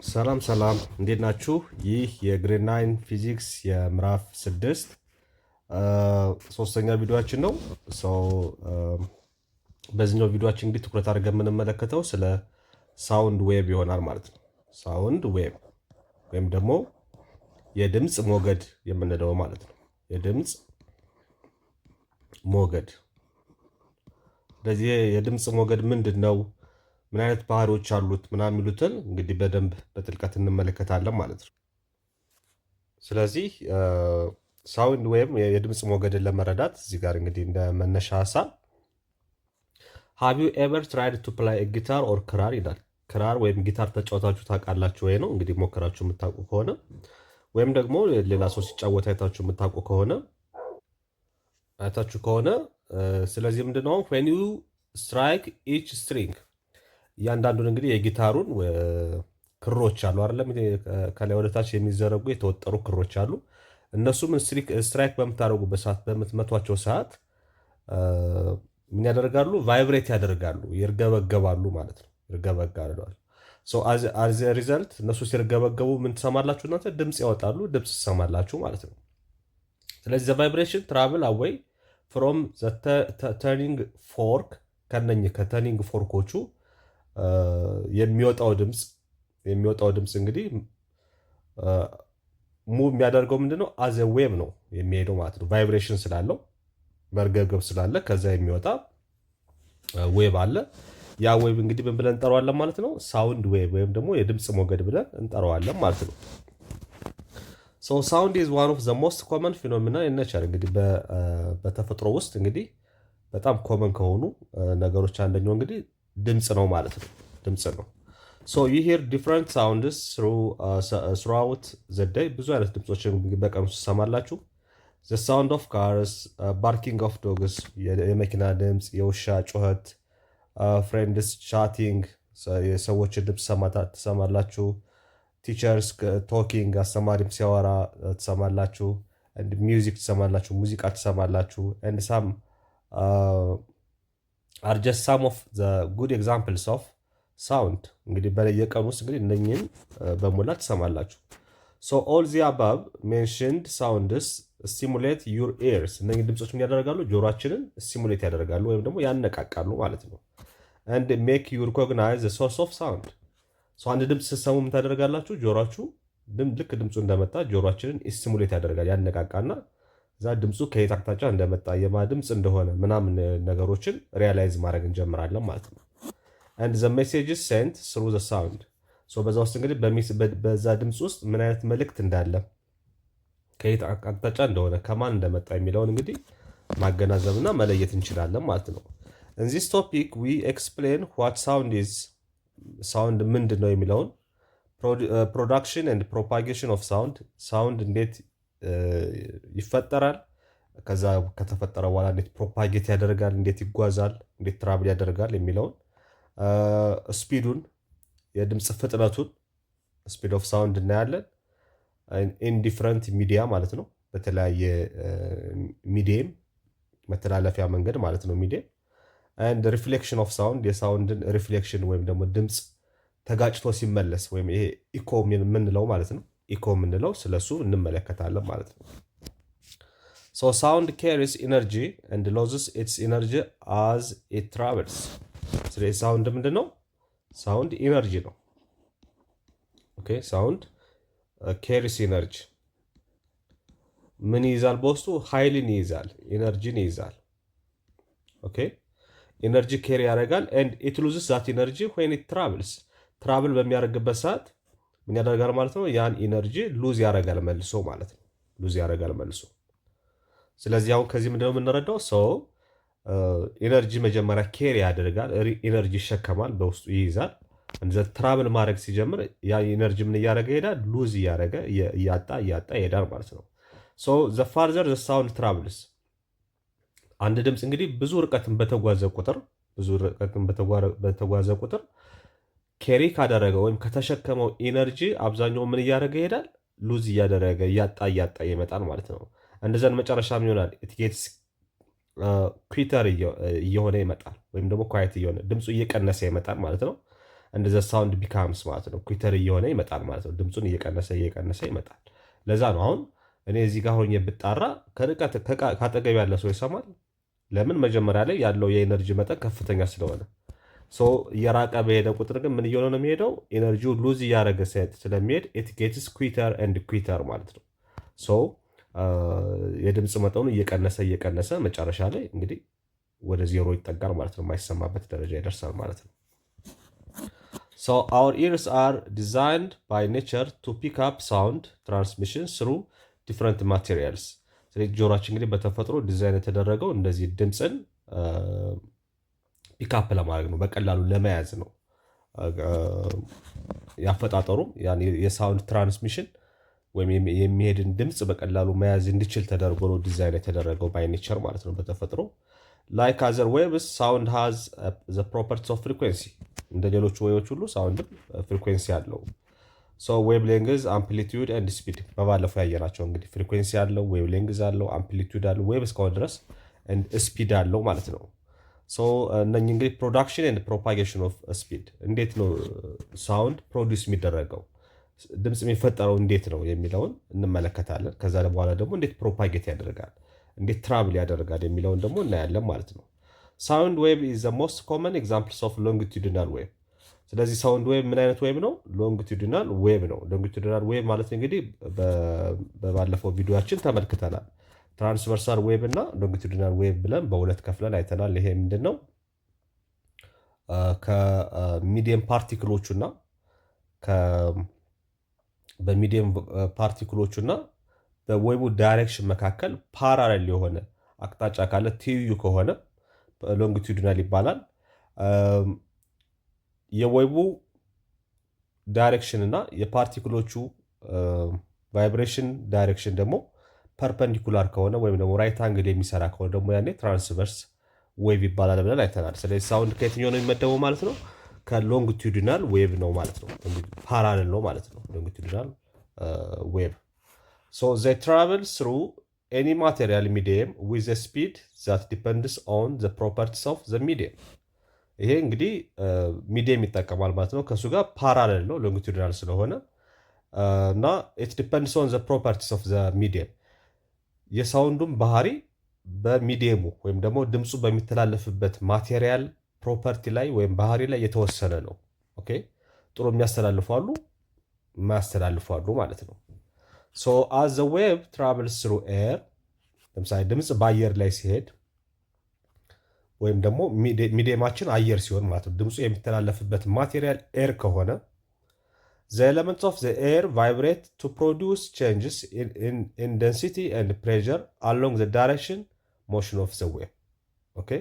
ሰላም ሰላም እንዴት ናችሁ? ይህ የግሬድ 9 ፊዚክስ የምዕራፍ 6 ሶስተኛ ቪዲዮችን ነው። በዚህኛው ቪዲዮችን እንግዲህ ትኩረት አድርገን የምንመለከተው ስለ ሳውንድ ዌቭ ይሆናል ማለት ነው። ሳውንድ ዌቭ ወይም ደግሞ የድምፅ ሞገድ የምንለው ማለት ነው። የድምፅ ሞገድ። ስለዚህ የድምፅ ሞገድ ምንድን ነው? ምን አይነት ባህሪዎች አሉት? ምናምን የሚሉትን እንግዲህ በደንብ በጥልቀት እንመለከታለን ማለት ነው። ስለዚህ ሳውንድ ወይም የድምፅ ሞገድን ለመረዳት እዚህ ጋር እንግዲህ እንደ መነሻ ሀሳብ ሃቭ ዩ ኤቨር ትራይድ ቱ ፕላይ ጊታር ኦር ክራር ይላል። ክራር ወይም ጊታር ተጫወታችሁ ታውቃላችሁ ወይ ነው እንግዲህ ሞከራችሁ የምታውቁ ከሆነ ወይም ደግሞ ሌላ ሰው ሲጫወት አይታችሁ የምታውቁ ከሆነ ስለዚህ ምንድነው when you strike each string እያንዳንዱን እንግዲህ የጊታሩን ክሮች አሉ አይደለም፣ ከላይ ወደ ታች የሚዘረጉ የተወጠሩ ክሮች አሉ። እነሱም ስትራይክ በምታደርጉበት ሰዓት በምትመቷቸው ሰዓት ምን ያደርጋሉ? ቫይብሬት ያደርጋሉ፣ ይርገበገባሉ ማለት ነው። ይርገበገባሉ። አዝ ሪዘልት እነሱ ሲርገበገቡ ምን ትሰማላችሁ? እናንተ ድምፅ ያወጣሉ፣ ድምፅ ትሰማላችሁ ማለት ነው። ስለዚህ ዘ ቫይብሬሽን ትራቭል አዌይ ፍሮም ተርኒንግ ፎርክ ከተርኒንግ ፎርኮቹ የሚወጣው ድምፅ እንግዲህ ሙቭ የሚያደርገው ምንድነው? አዘ ዌቭ ነው የሚሄደው ማለት ነው። ቫይብሬሽን ስላለው መርገብገብ ስላለ ከዛ የሚወጣ ዌቭ አለ። ያ ዌቭ እንግዲህ ምን ብለን እንጠራዋለን ማለት ነው? ሳውንድ ዌቭ ወይም ደግሞ የድምፅ ሞገድ ብለን እንጠራዋለን ማለት ነው። ሳውንድ ኢዝ ዋን ኦፍ ዘ ሞስት ኮመን ፊኖሚና ኢን ኔቸር። እንግዲህ በተፈጥሮ ውስጥ እንግዲህ በጣም ኮመን ከሆኑ ነገሮች አንደኛው እንግዲህ ድምፅ ነው ማለት ነው። ድምፅ ነው። ዩ ሂር ዲፍረንት ሳውንድስ ስሩአውት ዘ ዴይ። ብዙ አይነት ድምፆችን በቀን ውስጥ ትሰማላችሁ። ዘ ሳውንድ ኦፍ ካርስ፣ ባርኪንግ ኦፍ ዶግስ፣ የመኪና ድምፅ፣ የውሻ ጩኸት፣ ፍሬንድስ ቻቲንግ፣ የሰዎችን ድምፅ ትሰማላችሁ። ቲቸርስ ቶኪንግ፣ አስተማሪም ሲያወራ ትሰማላችሁ። ሚውዚክ ትሰማላችሁ፣ ሙዚቃ ትሰማላችሁ። ኤንድ ሳም are just some of the good examples of sound። እንግዲህ በየቀኑ ውስጥ እንግዲህ እነኝህን በሙላ ትሰማላችሁ። all the above mentioned sounds stimulate your ears። እነኝህ ድምፆች ምን ያደርጋሉ? ጆሮአችንን ስቲሙሌት ያደርጋሉ ወይም ደግሞ ያነቃቃሉ ማለት ነው። and make you recognize the source of sound። አንድ ድምፅ ስትሰሙ ምን ታደርጋላችሁ? ጆሮአችሁ ልክ ድምፁ እንደመጣ ጆሮአችንን ስቲሙሌት ያደርጋል፣ ያነቃቃና እዛ ድምፁ ከየት አቅጣጫ እንደመጣ የማ ድምፅ እንደሆነ ምናምን ነገሮችን ሪያላይዝ ማድረግ እንጀምራለን ማለት ነው። and the messages sent through the sound። በዛ ውስጥ እንግዲህ በዛ ድምፅ ውስጥ ምን አይነት መልእክት እንዳለ ከየት አቅጣጫ እንደሆነ ከማን እንደመጣ የሚለውን እንግዲህ ማገናዘብና መለየት እንችላለን ማለት ነው። in this topic we explain what sound is። ሳውንድ ምንድን ነው የሚለውን production and propagation of sound። ሳውንድ እንዴት ይፈጠራል፣ ከዛ ከተፈጠረ በኋላ እንዴት ፕሮፓጌት ያደርጋል፣ እንዴት ይጓዛል፣ እንዴት ትራቭል ያደርጋል የሚለውን ስፒዱን፣ የድምፅ ፍጥነቱን ስፒድ ኦፍ ሳውንድ እናያለን። ኢን ዲፍረንት ሚዲያ ማለት ነው፣ በተለያየ ሚዲየም መተላለፊያ መንገድ ማለት ነው ሚዲየም። አንድ ሪፍሌክሽን ኦፍ ሳውንድ፣ የሳውንድን ሪፍሌክሽን ወይም ደግሞ ድምፅ ተጋጭቶ ሲመለስ ወይም ይሄ ኢኮ የምንለው ማለት ነው። ኢኮ የምንለው ስለሱ እንመለከታለን ማለት ነው። ሳውንድ ካሪስ ኢነርጂ ኤንድ ሎዝስ ኢትስ ኢነርጂ አዝ ኢት ትራቨልስ። ስለዚህ ሳውንድ ምንድን ነው? ሳውንድ ኢነርጂ ነው። ኦኬ። ሳውንድ ካሪስ ኢነርጂ ምን ይይዛል? በውስጡ ኃይልን ይይዛል፣ ኢነርጂን ይይዛል። ኦኬ። ኢነርጂ ካሪ ያደርጋል። ኤንድ ኢት ሉዝስ ዛት ኢነርጂ ዌን ኢት ትራቨልስ። ትራቨል በሚያደርግበት ሰዓት ምን ያደርጋል ማለት ነው? ያን ኢነርጂ ሉዝ ያደርጋል መልሶ ማለት ነው። ሉዝ ያደርጋል መልሶ። ስለዚህ አሁን ከዚህ ምንድነው የምንረዳው? ሰው ኢነርጂ መጀመሪያ ኬሪ ያደርጋል፣ ኢነርጂ ይሸከማል፣ በውስጡ ይይዛል። እንደዛ ትራቨል ማድረግ ሲጀምር ያ ኢነርጂ ምን እያደረገ ይሄዳል? ሉዝ እያደረገ እያጣ ይሄዳል ማለት ነው። ዘ ፋርዘር ዘ ሳውንድ ትራቭልስ። አንድ ድምፅ እንግዲህ ብዙ ርቀትን በተጓዘ ቁጥር ኬሪ ካደረገ ወይም ከተሸከመው ኢነርጂ አብዛኛው ምን እያደረገ ይሄዳል? ሉዝ እያደረገ እያጣ ይመጣል ማለት ነው። እንደዛን መጨረሻ ምን ይሆናል? ኢትጌትስ ኩዊተር እየሆነ ይመጣል ወይም ደግሞ ኳየት እየሆነ ድምፁ እየቀነሰ ይመጣል ማለት ነው። እንደዚ ሳውንድ ቢካምስ ማለት ነው ኩተር እየሆነ ይመጣል ማለት ነው። ድምፁን እየቀነሰ ይመጣል። ለዛ ነው አሁን እኔ እዚህ ጋር ሆኜ ብጣራ ከአጠገብ ያለ ሰው ይሰማል። ለምን? መጀመሪያ ላይ ያለው የኤነርጂ መጠን ከፍተኛ ስለሆነ። እየራቀ በሄደ ቁጥር ግን ምን እየሆነ ነው የሚሄደው? ኤነርጂው ሉዝ እያደረገ ስለሚሄድ ኢት ጌትስ ኩዊተር ኤንድ ኩዊተር ማለት ነው። የድምፅ መጠኑ እየቀነሰ መጨረሻ ላይ እንግዲህ ወደ ዜሮ ይጠጋል ማለት ነው። የማይሰማበት ደረጃ ይደርሳል ማለት ነው። our ears are designed by nature to pick up sound transmission through different materials። ስለዚህ ጆሮአችን እንግዲህ በተፈጥሮ ዲዛይን የተደረገው እንደዚህ ድምፅን ፒካፕ ለማድረግ ነው፣ በቀላሉ ለመያዝ ነው። ያፈጣጠሩም የሳውንድ ትራንስሚሽን ወይም የሚሄድን ድምፅ በቀላሉ መያዝ እንዲችል ተደርጎ ነው ዲዛይን የተደረገው ባይ ኔቸር ማለት ነው በተፈጥሮ። ላይክ አዘር ዌቭስ ሳውንድ ሃዝ ዘ ፕሮፐርቲስ ኦፍ ፍሪኩዌንሲ። እንደ ሌሎቹ ዌቮች ሁሉ ሳውንድም ፍሪኩዌንሲ አለው። ዌቭ ሌንግዝ፣ አምፕሊቲዩድ ኤንድ ስፒድ በባለፈው ያየናቸው እንግዲህ ፍሪኩዌንሲ አለው፣ ዌቭ ሌንግዝ አለው፣ አምፕሊቲዩድ አለው፣ ዌቭ እስካሁን ድረስ ስፒድ አለው ማለት ነው። እነኚህ እንግዲህ ፕሮዳክሽን ኤንድ ፕሮፓጌሽን ኦፍ ስፒድ፣ እንዴት ነው ሳውንድ ፕሮዲውስ የሚደረገው ድምፅ የሚፈጠረው እንዴት ነው የሚለውን እንመለከታለን። ከዛ በኋላ ደግሞ እንዴት ፕሮፓጌት ያደርጋል፣ እንዴት ትራቭል ያደርጋል የሚለውን ደግሞ እናያለን ማለት ነው። ሳውንድ ዌቭ ኢዝ ዘ ሞስት ኮመን ኤግዛምፕልስ ኦፍ ሎንጊቱዲናል ዌቭ። ስለዚህ ሳውንድ ዌቭ ምን አይነት ዌቭ ነው? ሎንጊቱዲናል ዌቭ ነው። ሎንጊቱዲናል ዌቭ ማለት እንግዲህ በባለፈው ቪዲዮችን ተመልክተናል። ትራንስቨርሳል ዌቭ እና ሎንጊቱዲናል ዌቭ ብለን በሁለት ከፍለን አይተናል። ይሄ ምንድን ነው? ከሚዲየም ፓርቲክሎቹ እና በሚዲየም ፓርቲክሎቹ እና በዌቡ ዳይሬክሽን መካከል ፓራሌል የሆነ አቅጣጫ ካለ ትይዩ ከሆነ ሎንጊቱዲናል ይባላል። የዌቡ ዳይሬክሽን እና የፓርቲክሎቹ ቫይብሬሽን ዳይሬክሽን ደግሞ ፐርፐንዲኩላር ከሆነ ወይም ደግሞ ራይት አንግል የሚሰራ ከሆነ ደግሞ ያኔ ትራንስቨርስ ዌቭ ይባላል ብለን አይተናል። ስለዚህ ሳውንድ ከየትኛው ነው የሚመደበው ማለት ነው? ከሎንጊቱዲናል ዌቭ ነው ማለት ነው። ፓራሌል ነው ማለት ነው ሎንጊቱዲናል ዌቭ። they travel through any material medium with a speed that depends on the properties of the medium። ይሄ እንግዲህ ሚዲየም ይጠቀማል ማለት ነው። ከእሱ ጋር ፓራሌል ነው ሎንጊቱዲናል ስለሆነ እና it depends on the properties of the medium። የሳውንዱም ባህሪ በሚዲየሙ ወይም ደግሞ ድምፁ በሚተላለፍበት ማቴሪያል ፕሮፐርቲ ላይ ወይም ባህሪ ላይ የተወሰነ ነው። ኦኬ፣ ጥሩ የሚያስተላልፉ አሉ፣ የማያስተላልፉ አሉ ማለት ነው። as the wave travels through air፣ ለምሳሌ ድምፅ በአየር ላይ ሲሄድ ወይም ደግሞ ሚዲየማችን አየር ሲሆን ማለት ነው፣ ድምፁ የሚተላለፍበት ማቴሪያል ኤር ከሆነ the elements of the air vibrate to produce changes in density and pressure along the direction motion of the wave። okay,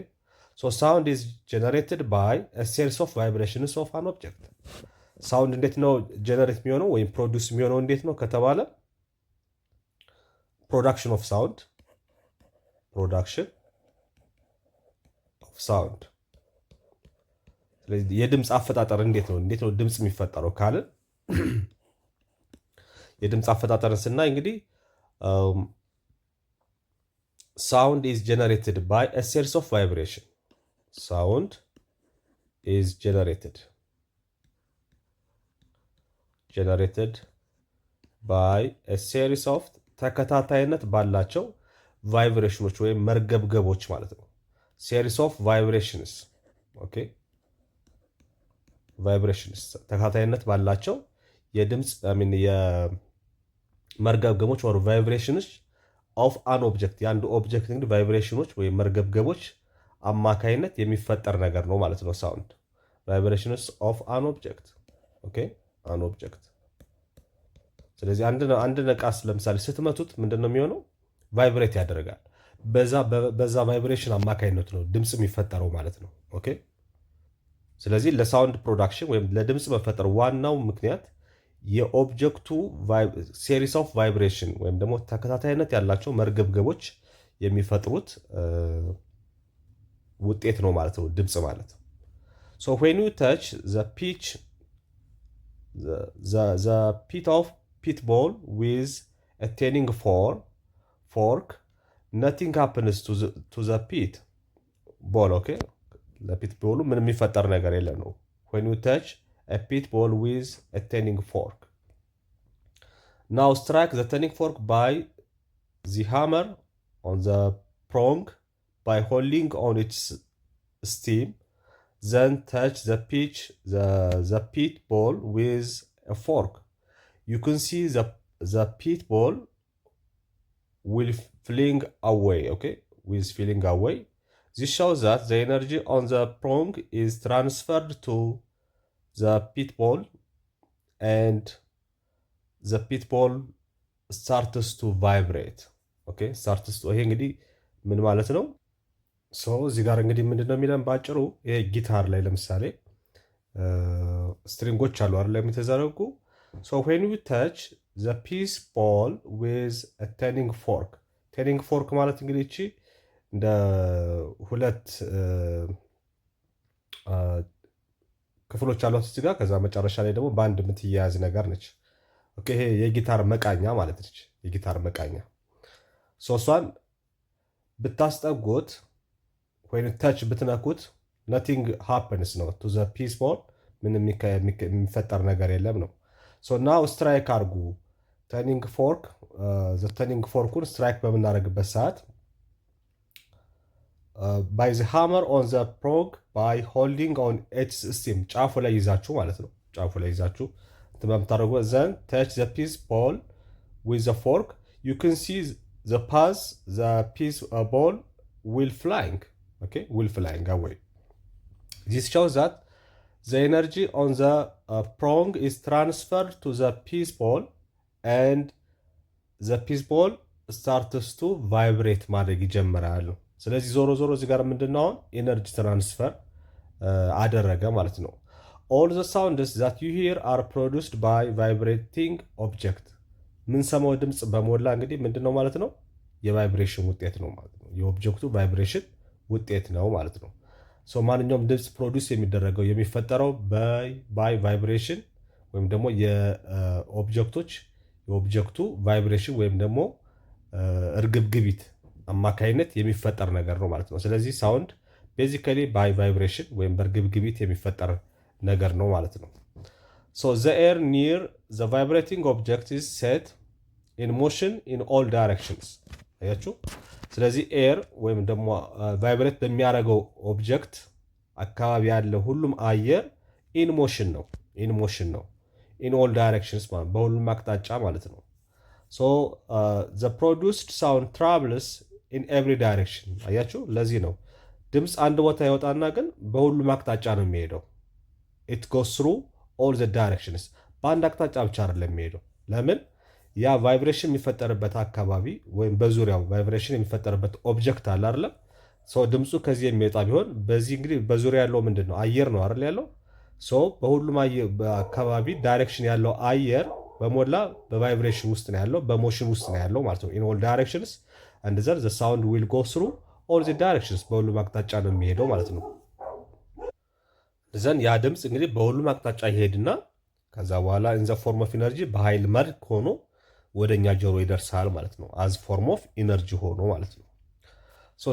so sound is generated by a series of vibrations of an object። ሳውንድ እንዴት ነው ጀነሬት የሚሆነው ወይም ፕሮዲውስ የሚሆነው እንዴት ነው ከተባለ ፕሮዳክሽን ኦፍ ሳውንድ ስለዚህ የድምፅ አፈጣጠር እንዴት ነው ድምፅ የሚፈጠረው ካልን የድምፅ አፈጣጠርን ስናይ እንግዲህ ሳውንድ ኢዝ ጀነሬትድ ባይ አ ሴሪስ ኦፍ ቫይብሬሽን። ሳውንድ ኢዝ ጀነሬትድ ባይ አ ሴሪስ ኦፍ ተከታታይነት ባላቸው ቫይብሬሽኖች ወይም መርገብገቦች ማለት ነው። ሴሪስ ኦፍ ቫይብሬሽንስ ኦኬ፣ ቫይብሬሽንስ ተከታታይነት ባላቸው የድምፅ የመርገብገቦች ወር ቫይብሬሽንስ ኦፍ አን ኦብጀክት፣ የአንድ ኦብጀክት እንግዲህ ቫይብሬሽኖች ወይም መርገብገቦች አማካይነት የሚፈጠር ነገር ነው ማለት ነው ሳውንድ። ቫይብሬሽንስ ኦፍ አን ኦብጀክት ኦኬ፣ አን ኦብጀክት። ስለዚህ አንድ ነቃስ ለምሳሌ ስትመቱት ምንድን ነው የሚሆነው? ቫይብሬት ያደርጋል። በዛ ቫይብሬሽን አማካይነት ነው ድምፅ የሚፈጠረው ማለት ነው። ኦኬ፣ ስለዚህ ለሳውንድ ፕሮዳክሽን ወይም ለድምፅ መፈጠር ዋናው ምክንያት የኦብጀክቱ ሴሪስ ኦፍ ቫይብሬሽን ወይም ደግሞ ተከታታይነት ያላቸው መርገብገቦች የሚፈጥሩት ውጤት ነው ማለት ነው ድምፅ ማለት። so when you touch the pitch of pit ball with a tuning fork, nothing happens to the pit ball okay፣ ለፒት ቦሉ ምንም የሚፈጠር ነገር የለም ነው። when you touch a pit ball with a tuning fork. Now strike the tuning fork by the hammer on the prong by holding on its stem. Then touch the pit ball with a fork. You can see the pit ball will fling away, okay, with fling away. This shows that the energy on the prong is transferred to the pit ball and the pit ball starts to vibrate. Okay, starts to ይሄ እንግዲህ ምን ማለት ነው? እዚህ ጋር እንግዲህ ምንድነው የሚለን ባጭሩ ይሄ ጊታር ላይ ለምሳሌ ስትሪንጎች አሉ አይደል የሚተዘረጉ when you touch the piece ball with a tuning fork ማለት እንግዲህ እቺ እንደ ሁለት ክፍሎች አሏት እዚህ ጋር ከዛ መጨረሻ ላይ ደግሞ በአንድ የምትያያዝ ነገር ነች። ኦኬ ይሄ የጊታር መቃኛ ማለት ነች። የጊታር መቃኛ እሷን ብታስጠጉት when touch ብትነኩት nothing happens ነው to the piece ball ምንም የሚፈጠር ነገር የለም ነው። now strike አርጉ turning fork the turning forkን strike በምናደርግበት ሰዓት by the hammer on the prong by holding on its stem ጫፉ ላይ ይዛችሁ ማለት ነው። ጫፉ ላይ ይዛችሁ በምታደርጉ then touch the piece ball with the fork you can see the path the piece ball will flying. Okay, will flying away. This shows that the energy on the prong is transferred to the piece ball and the piece ball starts to vibrate ማድረግ ይጀምራል። ስለዚህ ዞሮ ዞሮ እዚህ ጋር ምንድነው ኤነርጂ ትራንስፈር አደረገ ማለት ነው። all the sounds that you hear are produced by vibrating object ምን ሰማው ድምጽ በሞላ እንግዲህ ምንድነው ማለት ነው የቫይብሬሽን ውጤት ነው ማለት ነው። የኦብጀክቱ ቫይብሬሽን ውጤት ነው ማለት ነው። ማንኛውም ድምጽ ፕሮዲውስ የሚደረገው የሚፈጠረው ባይ ቫይብሬሽን ወይም ደግሞ የኦብጀክቱ ቫይብሬሽን ወይም ደግሞ እርግብግቢት አማካይነት የሚፈጠር ነገር ነው ማለት ነው። ስለዚህ ሳውንድ ቤዚካሊ ባይ ቫይብሬሽን ወይም በእርግብግቢት የሚፈጠር ነገር ነው ማለት ነው። the air near the vibrating object is set in motion in all directions አያችሁ። ስለዚህ ኤር ወይም ደግሞ ቫይብሬት በሚያደርገው ኦብጀክት አካባቢ ያለ ሁሉም አየር ኢን ሞሽን ነው ኢን ኦል ዳይሬክሽንስ ማለት በሁሉም አቅጣጫ ማለት ነው። the produced sound travels in every direction አያችሁ። ለዚህ ነው ድምፅ አንድ ቦታ ይወጣና ግን በሁሉም አቅጣጫ ነው የሚሄደው። it goes through all the directions በአንድ አቅጣጫ ብቻ አይደለም የሚሄደው። ለምን ያ ቫይብሬሽን የሚፈጠርበት አካባቢ ወይም በዙሪያው ቫይብሬሽን የሚፈጠርበት ኦብጀክት አለ አይደል? ድምፁ ከዚህ የሚወጣ ቢሆን በዚህ እንግዲህ በዙሪያ ያለው ምንድነው አየር ነው አይደል ያለው። በሁሉም አካባቢ ዳይሬክሽን ያለው አየር በሞላ በቫይብሬሽን ውስጥ ነው ያለው፣ በሞሽን ውስጥ ነው ያለው ማለት ነው። in all directions and then the sound will go through all the directions በሁሉም አቅጣጫ ነው የሚሄደው ማለት ነው። ዘን ያ ድምፅ እንግዲህ በሁሉም አቅጣጫ ይሄድና ከዛ በኋላ in the form of energy በኃይል መልክ ሆኖ ወደኛ ጆሮ ይደርሳል ማለት ነው። as form of energy ሆኖ ማለት ነው።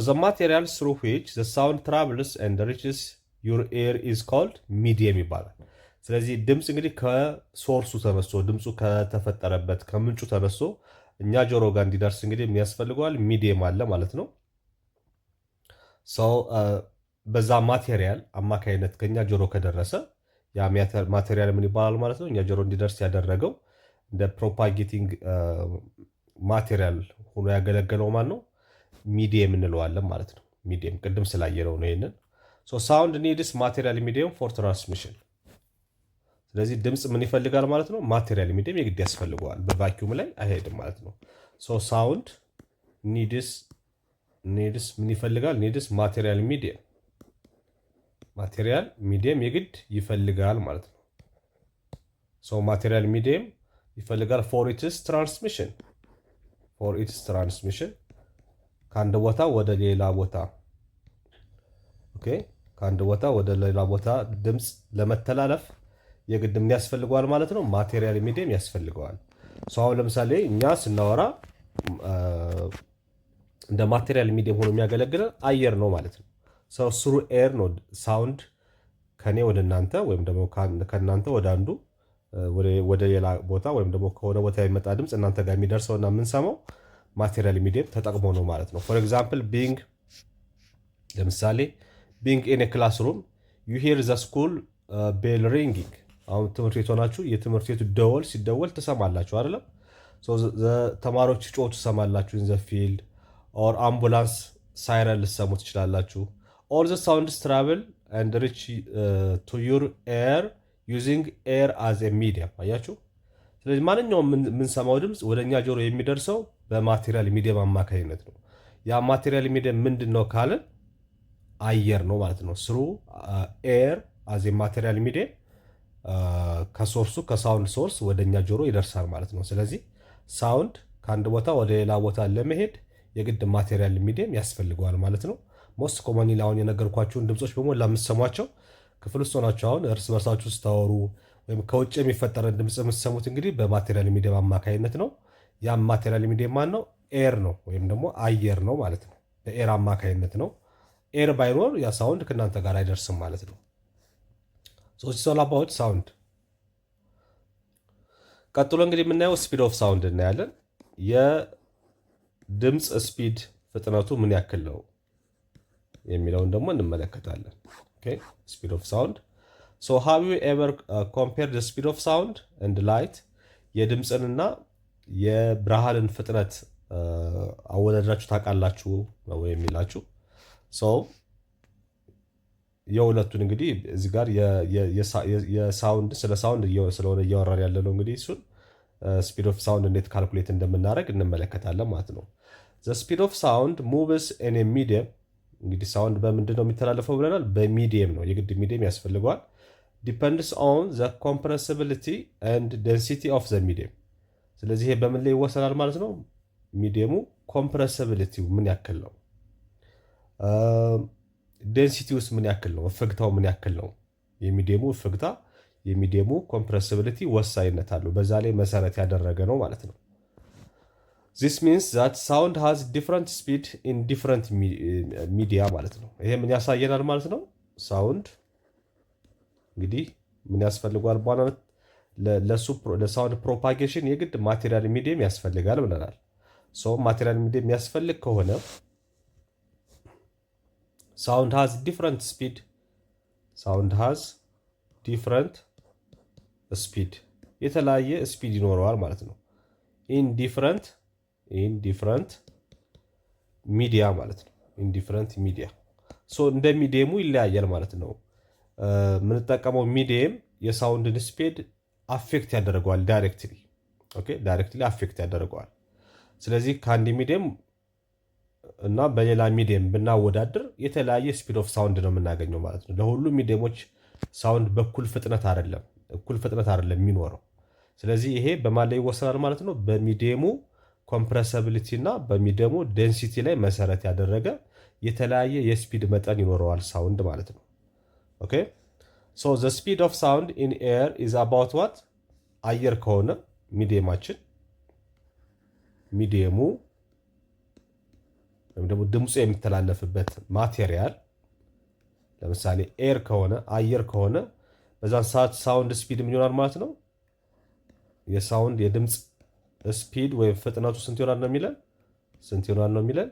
the material through which the sound travels and reaches your ear is called medium ይባላል። ስለዚህ ድምፅ እንግዲህ ከሶርሱ ተነስቶ ድምፁ ከተፈጠረበት ከምንጩ ተነስቶ እኛ ጆሮ ጋር እንዲደርስ እንግዲህ የሚያስፈልገዋል ሚዲየም አለ ማለት ነው። በዛ ማቴሪያል አማካይነት ከኛ ጆሮ ከደረሰ ያ ማቴሪያል ምን ይባላል ማለት ነው። እኛ ጆሮ እንዲደርስ ያደረገው እንደ ፕሮፓጌቲንግ ማቴሪያል ሆኖ ያገለገለው ማለት ነው ሚዲየም እንለዋለን ማለት ነው። ሚዲየም ቅድም ስላየነው ነው ይሄንን። ሳውንድ ኒድስ ማቴሪያል ሚዲየም ፎር ትራንስሚሽን። ስለዚህ ድምፅ ምን ይፈልጋል ማለት ነው ማቴሪያል ሚዲየም የግድ ያስፈልገዋል። በቫኪዩም ላይ አይሄድም ማለት ነው። ሳውንድ ኒድስ ምን ይፈልጋል? ኒድስ ማቴሪያል ሚዲየም የግድ ይፈልጋል ማለት ነው። ማቴሪያል ሚዲየም ይፈልጋል ፎር ኢትስ ትራንስሚሽን ከአንድ ቦታ ወደ ሌላ ቦታ ከአንድ ቦታ ወደ ሌላ ቦታ ድምፅ ለመተላለፍ የግድ ምን ያስፈልገዋል ማለት ነው ማቴሪያል ሚዲየም ያስፈልገዋል። አሁን ለምሳሌ እኛ ስናወራ እንደ ማቴሪያል ሚዲየም ሆኖ የሚያገለግለን አየር ነው ማለት ነው። ስሩ ኤር ነው ሳውንድ ከኔ ወደ እናንተ ወይም ደግሞ ከእናንተ ወደ አንዱ ወደ ሌላ ቦታ ወይም ደግሞ ከሆነ ቦታ የሚመጣ ድምፅ እናንተ ጋር የሚደርሰውና የምንሰማው ማቴሪያል ሚዲየም ተጠቅሞ ነው ማለት ነው። ፎር ኤግዛምፕል ቢንግ ለምሳሌ ቢንግ ኢን ክላስሩም ዩ ሂር ዘ ስኩል ቤል ሪንጊንግ። አሁን ትምህርት ቤት ሆናችሁ የትምህርት ቤቱ ደወል ሲደወል ትሰማላችሁ አይደለም? ተማሪዎች ጮቱ ትሰማላችሁ። ኢን ዘ ፊልድ ኦር አምቡላንስ ሳይረን ልትሰሙ ትችላላችሁ። ኦል ዘ ሳውንድስ ትራቭል ኤንድ ሪች ቱ ዩር ኤር ዩዚንግ ኤር አዝ ኤ ሚዲየም። አያችሁ። ስለዚህ ማንኛውም የምንሰማው ድምፅ ወደ እኛ ጆሮ የሚደርሰው በማቴሪያል ሚዲየም አማካኝነት ነው። ያ ማቴሪያል ሚዲየም ምንድን ነው ካልን አየር ነው ማለት ነው። ስሩ ኤር አዝ ኤ ማቴሪያል ሚዲየም ከሶርሱ ከሳውንድ ሶርስ ወደ እኛ ጆሮ ይደርሳል ማለት ነው። ስለዚህ ሳውንድ ከአንድ ቦታ ወደ ሌላ ቦታ ለመሄድ የግድ ማቴሪያል ሚዲየም ያስፈልገዋል ማለት ነው። ሞስት ኮመንሊ አሁን የነገርኳችሁን ድምፆች በሞላ የምትሰሟቸው ክፍል ውስጥ ሆናችሁ አሁን እርስ በርሳችሁ ስታወሩ ወይም ከውጭ የሚፈጠረን ድምፅ የምትሰሙት እንግዲህ በማቴሪያል ሚዲየም አማካኝነት ነው። ያም ማቴሪያል ሚዲየም ማን ነው? ኤር ነው ወይም ደግሞ አየር ነው ማለት ነው። በኤር አማካኝነት ነው። ኤር ባይኖር ያ ሳውንድ ከእናንተ ጋር አይደርስም ማለት ነው። ሶላባዎች ሳውንድ። ቀጥሎ እንግዲህ የምናየው ስፒድ ኦፍ ሳውንድ እናያለን። የድምፅ ስፒድ ፍጥነቱ ምን ያክል ነው የሚለውን ደግሞ እንመለከታለን። ስፒድ ኦፍ ሳውንድ ሶ ሃቭ ዩ ኤቨር ኮምፔርድ ስፒድ ኦፍ ሳውንድ ኤንድ ላይት? የድምፅንና የብርሃንን ፍጥነት አወዳድራችሁ ታውቃላችሁ ነው የሚላችሁ። የሁለቱን እንግዲህ እዚህ ጋር የሳውንድ ስለ ሳውንድ ስለሆነ እያወራን ያለ ነው። እንግዲህ እሱን ስፒድ ኦፍ ሳውንድ እንዴት ካልኩሌት እንደምናደርግ እንመለከታለን ማለት ነው። ዘ ስፒድ ኦፍ ሳውንድ ሙቭስ ኢን ኤ ሚዲየም። እንግዲህ ሳውንድ በምንድን ነው የሚተላለፈው ብለናል? በሚዲየም ነው። የግድ ሚዲየም ያስፈልገዋል። ዲፐንድስ ኦን ዘ ኮምፕረሲቢሊቲ ኤንድ ደንሲቲ ኦፍ ዘ ሚዲየም። ስለዚህ ይሄ በምን ላይ ይወሰናል ማለት ነው? ሚዲየሙ ኮምፕረሲቢሊቲው ምን ያክል ነው፣ ዴንሲቲ ውስጥ ምን ያክል ነው፣ እፍግታው ምን ያክል ነው። የሚዲየሙ እፍግታ የሚዲየሙ ኮምፕረሲቢሊቲ ወሳኝነት አለው። በዛ ላይ መሰረት ያደረገ ነው ማለት ነው። ዚስ ሚንስ ዛት ሳውንድ ሃዝ ዲፍረንት ስፒድ ኢን ዲፍረንት ሚዲያ ማለት ነው። ይሄ ምን ያሳየናል ማለት ነው? ሳውንድ እንግዲህ ምን ያስፈልጓል በዋናነት ለሳውንድ ፕሮፓጌሽን የግድ ማቴሪያል ሚዲየም ያስፈልጋል ብለናል። ማቴሪያል ሚዲየም የሚያስፈልግ ከሆነ ሳውንድ ሃዝ ዲፍረንት ስፒድ፣ ሳውንድ ሃዝ ዲፍረንት ስፒድ፣ የተለያየ ስፒድ ይኖረዋል ማለት ነው። ኢን ዲፍረንት ሚዲያ ማለት ነው። ኢን ዲፍረንት ሚዲያ እንደ ሚዲየሙ ይለያያል ማለት ነው። የምንጠቀመው ሚዲየም የሳውንድን ስፒድ አፌክት ያደርገዋል ዳይሬክትሊ አፌክት ያደርገዋል። ስለዚህ ከአንድ ሚዲየም እና በሌላ ሚዲየም ብናወዳድር የተለያየ ስፒድ ኦፍ ሳውንድ ነው የምናገኘው ማለት ነው። ለሁሉም ሚዲየሞች ሳውንድ በኩል ፍጥነት አይደለም የሚኖረው። ስለዚህ ይሄ በማን ላይ ይወሰናል ማለት ነው? በሚዲየሙ ኮምፕረሰቢሊቲ እና በሚዲየሙ ዴንሲቲ ላይ መሰረት ያደረገ የተለያየ የስፒድ መጠን ይኖረዋል ሳውንድ ማለት ነው። ኦኬ ሶ ዘ ስፒድ ኦፍ ሳውንድ ኢን ኤር ኢዝ አባውት ዋት? አየር ከሆነ ሚዲየሙ ወይም ደግሞ ድምፁ የሚተላለፍበት ማቴሪያል ለምሳሌ ኤር ከሆነ አየር ከሆነ በዛን ሰዓት ሳውንድ ስፒድ ምን ይሆናል ማለት ነው? የሳውንድ የድምፅ ስፒድ ወይም ፍጥነቱ ስንት ይሆናል ነው የሚለን?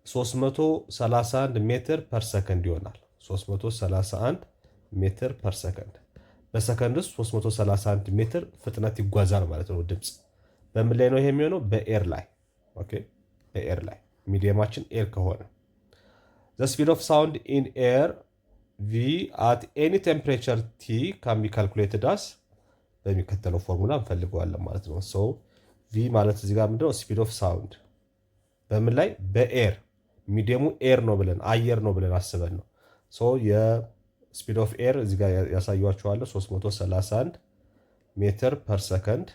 331 ሜትር ፐር ሰከንድ ይሆናል። 331 ሜትር ፐር ሰከንድ፣ በሰከንድ ውስጥ 331 ሜትር ፍጥነት ይጓዛል ማለት ነው ድምፅ። በምን ላይ ነው ይሄ የሚሆነው? በኤር ላይ። ኦኬ በኤር ላይ ሚዲየማችን ኤር ከሆነ ዘ ስፒድ ኦፍ ሳውንድ ኢን ኤር ቪ አት ኤኒ ቴምፕሬቸር ቲ ካን ቢ ካልኩሌትድ አስ በሚከተለው ፎርሙላ እንፈልገዋለን ማለት ነው። ሶ ቪ ማለት እዚህ ጋር ምንድነው? ስፒድ ኦፍ ሳውንድ በምን ላይ? በኤር ሚዲየሙ ኤር ነው ብለን አየር ነው ብለን አስበን ነው። ሶ የስፒድ ኦፍ ኤር እዚህ ጋር ያሳያችኋለሁ 331 ሜትር ፐር ሰከንድ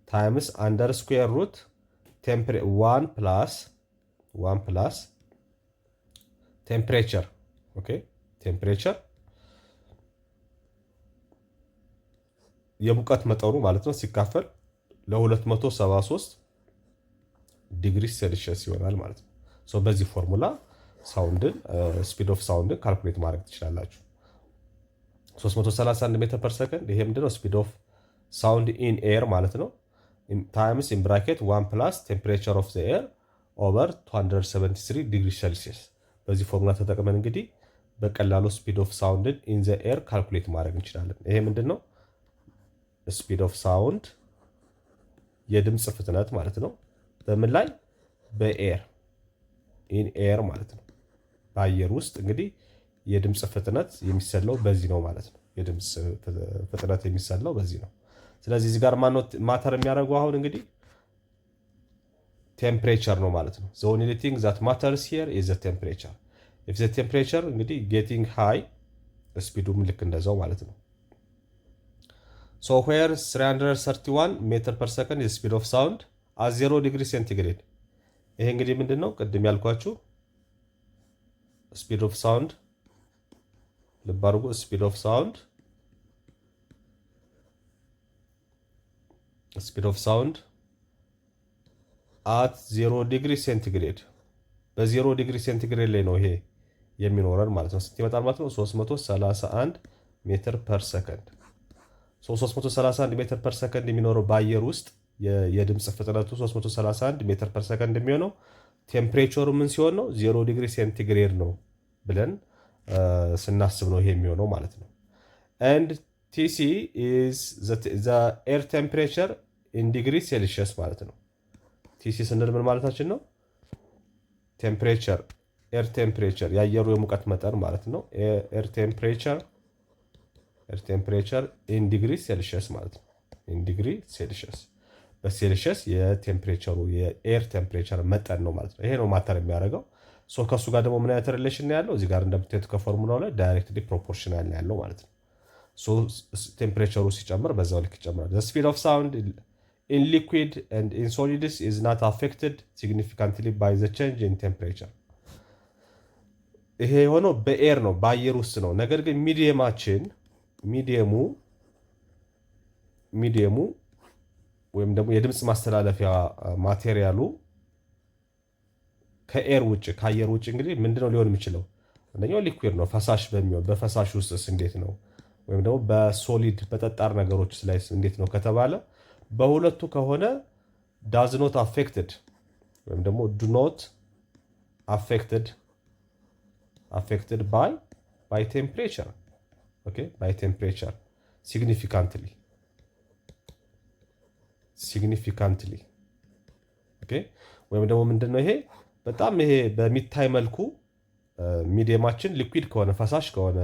ታይምስ አንደር ስኩዌር ሩት 1 ፕላስ ቴምፕሬቸር። ኦኬ ቴምፕሬቸር የሙቀት መጠኑ ማለት ነው ሲካፈል ለ273 ዲግሪ ሴልሺየስ ይሆናል ማለት ነው። በዚህ ፎርሙላ ሳውንድን ስፒድ ኦፍ ሳውንድን ካልኩሌት ማድረግ ትችላላችሁ። 331 ሜትር ፐር ሰከንድ። ይሄ ምንድነው? ስፒድ ኦፍ ሳውንድ ኢን ኤር ማለት ነው። ታይምስ ኢን ብራኬት 1 ፕላስ ቴምፕሬቸር ኦፍ ዘ ኤር ኦቨር 273 ዲግሪ ሴልሲየስ። በዚህ ፎርሙላ ተጠቅመን እንግዲህ በቀላሉ ስፒድ ኦፍ ሳውንድን ኢን ዘ ኤር ካልኩሌት ማድረግ እንችላለን። ይሄ ምንድነው? ስፒድ ኦፍ ሳውንድ የድምፅ ፍጥነት ማለት ነው። በምን ላይ? በኤር ኢን ኤር ማለት ነው። በአየር ውስጥ እንግዲህ የድምፅ ፍጥነት የሚሰለው በዚህ ነው ማለት ነው። የድምፅ ፍጥነት የሚሰለው በዚህ ነው። ስለዚህ እዚህ ጋር ማተር የሚያደርገው አሁን እንግዲህ ቴምፕሬቸር ነው ማለት ነው። ዘ ኦንሊ ቲንግ ዛት ማተርስ ሂር ኢዝ ዘ ቴምፕሬቸር። ኢፍ ዘ ቴምፕሬቸር እንግዲህ ጌቲንግ ሃይ ስፒዱም ልክ እንደዛው ማለት ነው። ሶ ዌር 331 ሜትር ፐር ሰከንድ ስፒድ ኦፍ ሳውንድ አት 0 ዲግሪ ሴንቲግሬድ። ይሄ እንግዲህ ምንድን ነው? ቅድም ያልኳችሁ ስፒድ ኦፍ ሳውንድ ልብ አድርጉ። ስፒድ ኦፍ ሳውንድ አት 0 ዲግሪ ሴንቲግሬድ። በ0 ዲግሪ ሴንቲግሬድ ላይ ነው ይሄ የሚኖረን ማለት ነው። ስንት ይመጣል ማለት ነው? 331 ሜትር ፐር ሰከንድ። 331 ሜትር ፐር ሰከንድ የሚኖረው በአየር ውስጥ የድምፅ ፍጥነቱ 331 ሜትር ፐር ሰከንድ የሚሆነው ቴምፕሬቸሩ ምን ሲሆን ነው? 0 ዲግሪ ሴንቲግሬድ ነው ብለን ስናስብ ነው ይሄ የሚሆነው ማለት ነው። ኤንድ ቲሲ ኢዝ ዘ ኤር ቴምፕሬቸር ኢን ዲግሪ ሴልሺየስ ማለት ነው። ቲሲ ስንል ምን ማለታችን ነው? ቴምፕሬቸር ኤር ቴምፕሬቸር የአየሩ የሙቀት መጠን ማለት ነው። ኤር ቴምፕሬቸር ኢን ዲግሪ ሴልሺየስ ማለት ነው። ኢን ዲግሪ ሴልሺየስ በሴልሺየስ የቴምፕሬቸሩ የኤር ቴምፕሬቸር መጠን ነው ማለት ነው። ይሄ ነው ማተር የሚያደርገው። ሶ ከሱ ጋር ደግሞ ምን አይነት ሪሌሽን ያለው እዚህ ጋር እንደምታዩት ከፎርሙላው ላይ ዳይሬክትሊ ፕሮፖርሽናል ያለው ማለት ነው። ሶ ቴምፕሬቸሩ ሲጨምር በዛው ልክ ይጨምራል። ዘ ስፒድ ኦፍ ሳውንድ ኢን ሊኩዊድ ኤንድ ኢን ሶሊድስ ኢዝ ናት አፌክትድ ሲግኒፊካንትሊ ባይ ዘ ቼንጅ ኢን ቴምፕሬቸር። ይሄ የሆነው በኤር ነው በአየር ውስጥ ነው። ነገር ግን ሚዲየሙ ወይም ደግሞ የድምፅ ማስተላለፊያ ማቴሪያሉ ከኤር ውጭ ከአየር ውጭ እንግዲህ ምንድነው ሊሆን የሚችለው? አንደኛው ሊኩዊድ ነው፣ ፈሳሽ በሚሆን በፈሳሽ ውስጥስ እንዴት ነው? ወይም ደግሞ በሶሊድ በጠጣር ነገሮች ላይ እንዴት ነው ከተባለ በሁለቱ ከሆነ ዳዝ ኖት አፌክትድ ወይም ደግሞ ዱ ኖት አፌክትድ ባይ ቴምፕሬቸር ኦኬ ባይ ቴምፕሬቸር ሲግኒፊካንትሊ ኦኬ። ወይም ደግሞ ምንድነው ይሄ በጣም ይሄ በሚታይ መልኩ ሚዲየማችን ሊኩዊድ ከሆነ ፈሳሽ ከሆነ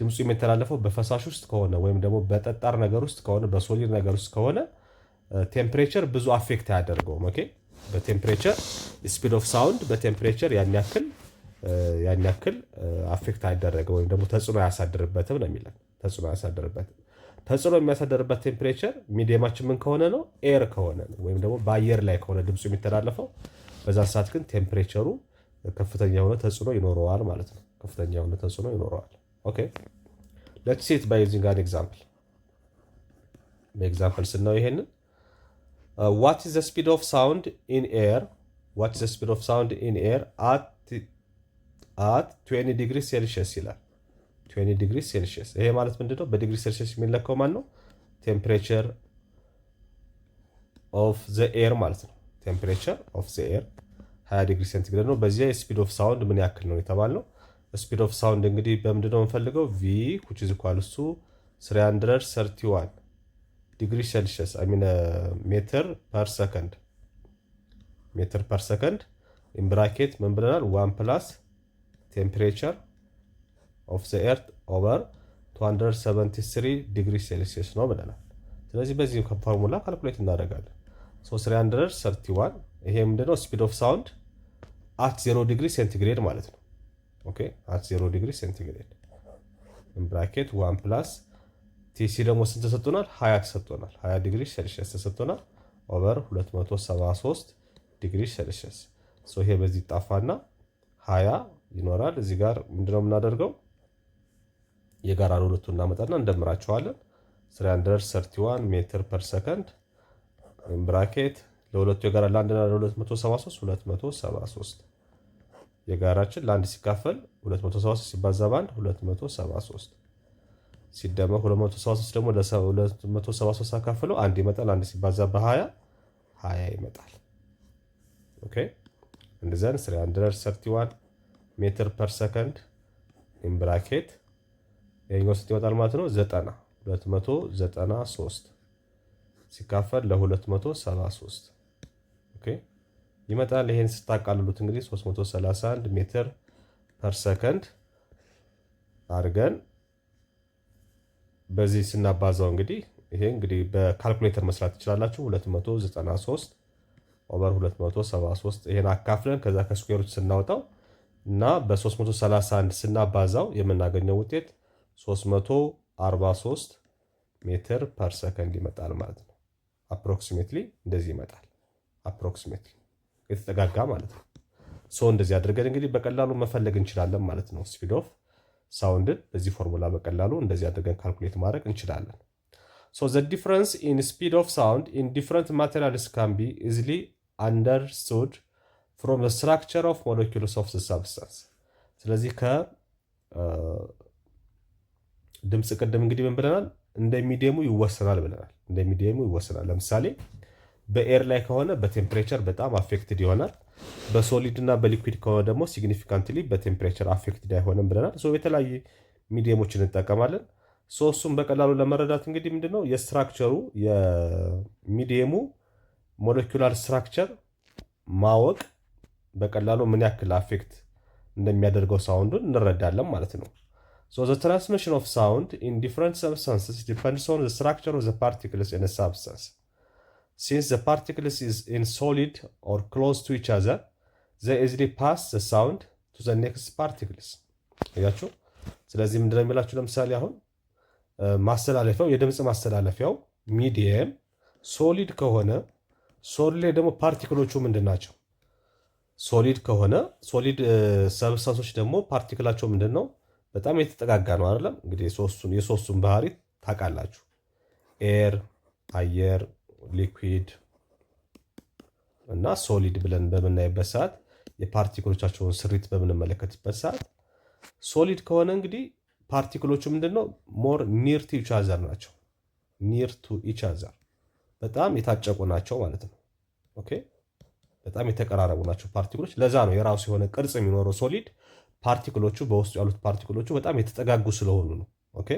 ድምፁ የሚተላለፈው በፈሳሽ ውስጥ ከሆነ ወይም ደግሞ በጠጣር ነገር ውስጥ ከሆነ በሶሊድ ነገር ውስጥ ከሆነ ቴምፕሬቸር ብዙ አፌክት አያደርገውም። ኦኬ በቴምፕሬቸር ስፒድ ኦፍ ሳውንድ በቴምፕሬቸር ያን ያክል አፌክት አይደረገ ወይም ደግሞ ተጽዕኖ አያሳድርበትም ነው የሚለን። ተጽዕኖ የሚያሳድርበት ቴምፕሬቸር ሚዲየማችን ምን ከሆነ ነው? ኤር ከሆነ ነው ወይም ደግሞ በአየር ላይ ከሆነ ድምፁ የሚተላለፈው በዛ ሰዓት ግን ቴምፕሬቸሩ ከፍተኛ የሆነ ተጽዕኖ ይኖረዋል ማለት ነው። ከፍተኛ የሆነ ተጽዕኖ ይኖረዋል። ኦኬ ሌትስ ሲ ኢት ባይ ዩዚንግ አን ኤግዛምፕል። በኤግዛምፕል ስናየው ይሄንን what is the speed of sound in air at 20 ዲግሪ ሴልሺየስ ይላል። 20 ዲግሪ ሴልሺየስ ይሄ ማለት ምንድነው? በዲግሪ ሴልሺየስ የሚለካው ማን ነው? ቴምፕሬቸር ኦፍ ዘ ኤር ማለት ነው። ቴምፕሬቸር ኦፍ ዘ ኤር 20 ዲግሪ ሴንቲግሬድ ነው። በዚያ የስፒድ ኦፍ ሳውንድ ምን ያክል ነው የተባልነው? ስፒድ ኦፍ ሳውንድ እንግዲህ በምንድነው የምንፈልገው? v which is equal to 331 ዲግሪ ሴልሺየስ ሜትር ፐር ሰከንድ ኢን ብራኬት ምን ብለናል? 1 ፕላስ ቴምፕሬቸር ኦፍ ዘ ኤር ኦቨር 273 ዲግሪ ሴልሺየስ ነው ብለናል። ስለዚህ በዚህ ፎርሙላ ካልኩሌት እናደርጋለን። 331 ይሄ ምንድነው? ስፒድ ኦፍ ሳውንድ አት 0 ዲግሪ ሴንቲግሬድ ማለት ነው። ኦኬ አት 0 ዲግሪ ሴንቲግሬድ ኢን ብራኬት 1 ፕላስ ቲሲ ደግሞ ስንት ተሰጥቶናል? 20 ተሰጥቶናል። 20 ዲግሪ ሴልሺየስ ተሰጥቶናል ኦቨር 273 ዲግሪ ሴልሺየስ። ሶ ይሄ በዚህ ጣፋና 20 ይኖራል። እዚህ ጋር ምንድነው የምናደርገው? የጋራ ሁለቱን እናመጣና እንደምራቸዋለን። 331 ሜትር ፐር ሰከንድ ኢን ብራኬት ለሁለቱ የጋራ ለአንድና ለ273 የጋራችን ለአንድ ሲካፈል 273 ሲባዛ በአንድ 273 ሲደመር 273 ደግሞ ለ273 አካፍለው 1 ይመጣል። 1 ሲባዛ በ20 20 ይመጣል። ኦኬ እንደዛን 331 ሜትር ፐር ሰከንድ ኢን ብራኬት ይሄኛው ስንት ይመጣል ማለት ነው? 90 293 ሲካፈል ለ273 ኦኬ ይመጣል። ይሄን ስታቃልሉት እንግዲህ 331 ሜትር ፐር ሰከንድ አድርገን በዚህ ስናባዛው እንግዲህ ይሄ እንግዲህ በካልኩሌተር መስራት ትችላላችሁ። 293 ኦቨር 273 ይሄን አካፍለን ከዛ ከስኩዌሮች ስናወጣው እና በ331 ስናባዛው የምናገኘው ውጤት 343 ሜትር ፐር ሰከንድ ይመጣል ማለት ነው። አፕሮክሲሜትሊ እንደዚህ ይመጣል። አፕሮክሲሜትሊ የተጠጋጋ ማለት ነው። እንደዚህ አድርገን እንግዲህ በቀላሉ መፈለግ እንችላለን ማለት ነው። ስፒድ ኦፍ ሳውንድን በዚህ ፎርሙላ በቀላሉ እንደዚህ አድርገን ካልኩሌት ማድረግ እንችላለን። the difference in speed of sound in different materials can be easily understood from the structure of molecules of the substance። ስለዚህ ከድምፅ ቅድም እንግዲህ ምን ብለናል? እንደ ሚዲየሙ ይወሰናል ብለናል። እንደ ሚዲየሙ ይወሰናል። ለምሳሌ በኤር ላይ ከሆነ በቴምፕሬቸር በጣም አፌክትድ ይሆናል። በሶሊድ እና በሊኩዊድ ከሆነ ደግሞ ሲግኒፊካንትሊ በቴምፕሬቸር አፌክትድ አይሆንም ብለናል። የተለያዩ ሚዲየሞችን እንጠቀማለን። እሱም በቀላሉ ለመረዳት እንግዲህ ምንድነው የስትራክቸሩ የሚዲየሙ ሞለኪውላር ስትራክቸር ማወቅ በቀላሉ ምን ያክል አፌክት እንደሚያደርገው ሳውንዱን እንረዳለን ማለት ነው። the transmission of sound in different substances depends on the structure of the particles in a substance. Since the particles is in solid or close to each other, they easily pass the sound to the next particles. ያያችሁ። ስለዚህ ምንድነው የሚላችሁ? ለምሳሌ አሁን ማስተላለፊያው የድምጽ ማስተላለፊያው ሚዲየም ሶሊድ ከሆነ ሶሊድ ላይ ደግሞ ፓርቲክሎቹ ምንድናቸው? ሶሊድ ከሆነ ሶሊድ ሰብስታንሶች ደግሞ ፓርቲክላቸው ምንድነው? በጣም የተጠጋጋ ነው አይደለም? እንግዲህ የሶስቱን ባህሪ ታውቃላችሁ። ኤር፣ አየር፣ ሊኩዊድ እና ሶሊድ ብለን በምናይበት ሰዓት የፓርቲክሎቻቸውን ስሪት በምንመለከትበት ሰዓት ሶሊድ ከሆነ እንግዲህ ፓርቲክሎቹ ምንድነው? ሞር ኒር ቱ ኢች አዘር ናቸው። ኒር ቱ ኢች አዘር በጣም የታጨቁ ናቸው ማለት ነው። ኦኬ በጣም የተቀራረቡ ናቸው ፓርቲክሎች። ለዛ ነው የራሱ የሆነ ቅርጽ የሚኖረው ሶሊድ። ፓርቲክሎቹ በውስጡ ያሉት ፓርቲክሎቹ በጣም የተጠጋጉ ስለሆኑ ነው። ኦኬ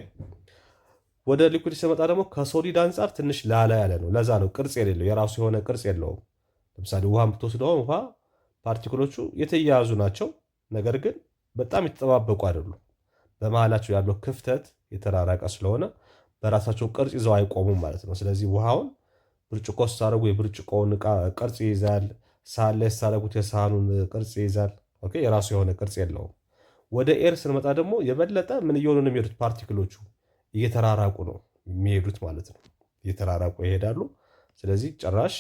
ወደ ሊኩዊድ ሲመጣ ደግሞ ከሶሊድ አንጻር ትንሽ ላላ ያለ ነው። ለዛ ነው ቅርጽ የሌለው፣ የራሱ የሆነ ቅርጽ የለውም። ለምሳሌ ውሃን ብትወስደው ውሃ ፓርቲክሎቹ የተያያዙ ናቸው፣ ነገር ግን በጣም የተጠባበቁ አይደሉም። በመሃላቸው ያለው ክፍተት የተራራቀ ስለሆነ በራሳቸው ቅርጽ ይዘው አይቆሙም ማለት ነው። ስለዚህ ውሃውን ብርጭቆ ስታደርጉ የብርጭቆውን ቅርጽ ይይዛል። ሳህን ላይ ስታደርጉት የሳህኑን ቅርጽ ይይዛል። ኦኬ የራሱ የሆነ ቅርጽ የለውም። ወደ ኤር ስንመጣ ደግሞ የበለጠ ምን እየሆኑ ነው የሚሄዱት? ፓርቲክሎቹ እየተራራቁ ነው የሚሄዱት ማለት ነው። እየተራራቁ ይሄዳሉ። ስለዚህ ጭራሽ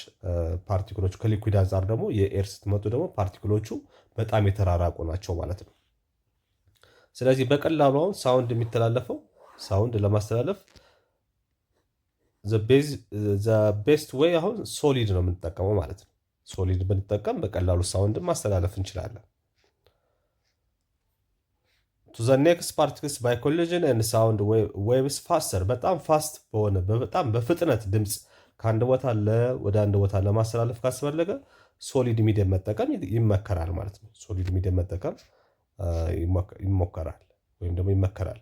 ፓርቲክሎቹ ከሊኩዊድ አንጻር ደግሞ የኤር ስትመጡ ደግሞ ፓርቲክሎቹ በጣም የተራራቁ ናቸው ማለት ነው። ስለዚህ በቀላሉ አሁን ሳውንድ የሚተላለፈው ሳውንድ ለማስተላለፍ ቤስት ዌይ አሁን ሶሊድ ነው የምንጠቀመው ማለት ነው። ሶሊድ ብንጠቀም በቀላሉ ሳውንድን ማስተላለፍ እንችላለን። to the next particles by collision and sound waves faster በጣም ፋስት በሆነ በጣም በፍጥነት ድምፅ ከአንድ ቦታ ወደ አንድ ቦታ ለማስተላለፍ ካስፈለገ ሶሊድ ሚዲየም መጠቀም ይመከራል ማለት ነው። ሶሊድ ሚዲየም መጠቀም ይሞከራል ወይም ደግሞ ይመከራል።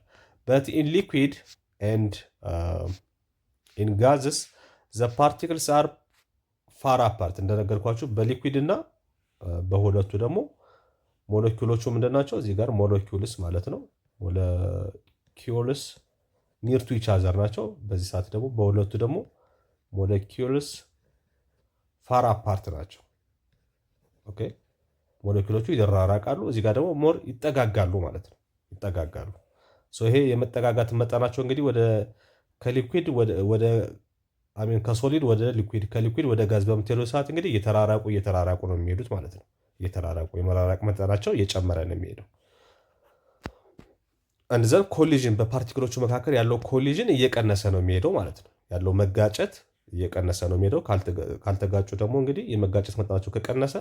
but in liquid and in gases the particles are far apart እንደነገርኳችሁ በሊኩዊድ እና በሁለቱ ደግሞ ሞለኪውሎቹ ምንድናቸው? እዚህ ጋር ሞለኪውልስ ማለት ነው። ሞለኪውልስ ኒር ቱ ኢች አዘር ናቸው። በዚህ ሰዓት ደግሞ በሁለቱ ደግሞ ሞለኪውልስ ፋር አፓርት ናቸው። ኦኬ ሞለኪውሎቹ ይደራራቃሉ። እዚህ ጋር ደግሞ ሞር ይጠጋጋሉ ማለት ነው። ይጠጋጋሉ። ይሄ የመጠጋጋት መጠናቸው እንግዲህ ከሊኩዊድ ወደ ከሶሊድ ወደ ሊኩዊድ ከሊኩዊድ ወደ ጋዝ በምትሄዱ ሰዓት እንግዲህ እየተራራቁ ነው የሚሄዱት ማለት ነው። እየተራራቁ የመራራቅ መጠናቸው እየጨመረ ነው የሚሄደው። አንደዘን ኮሊዥን በፓርቲክሎቹ መካከል ያለው ኮሊዥን እየቀነሰ ነው የሚሄደው ማለት ነው። ያለው መጋጨት እየቀነሰ ነው የሚሄደው። ካልተጋጩ ደግሞ እንግዲህ የመጋጨት መጠናቸው ከቀነሰ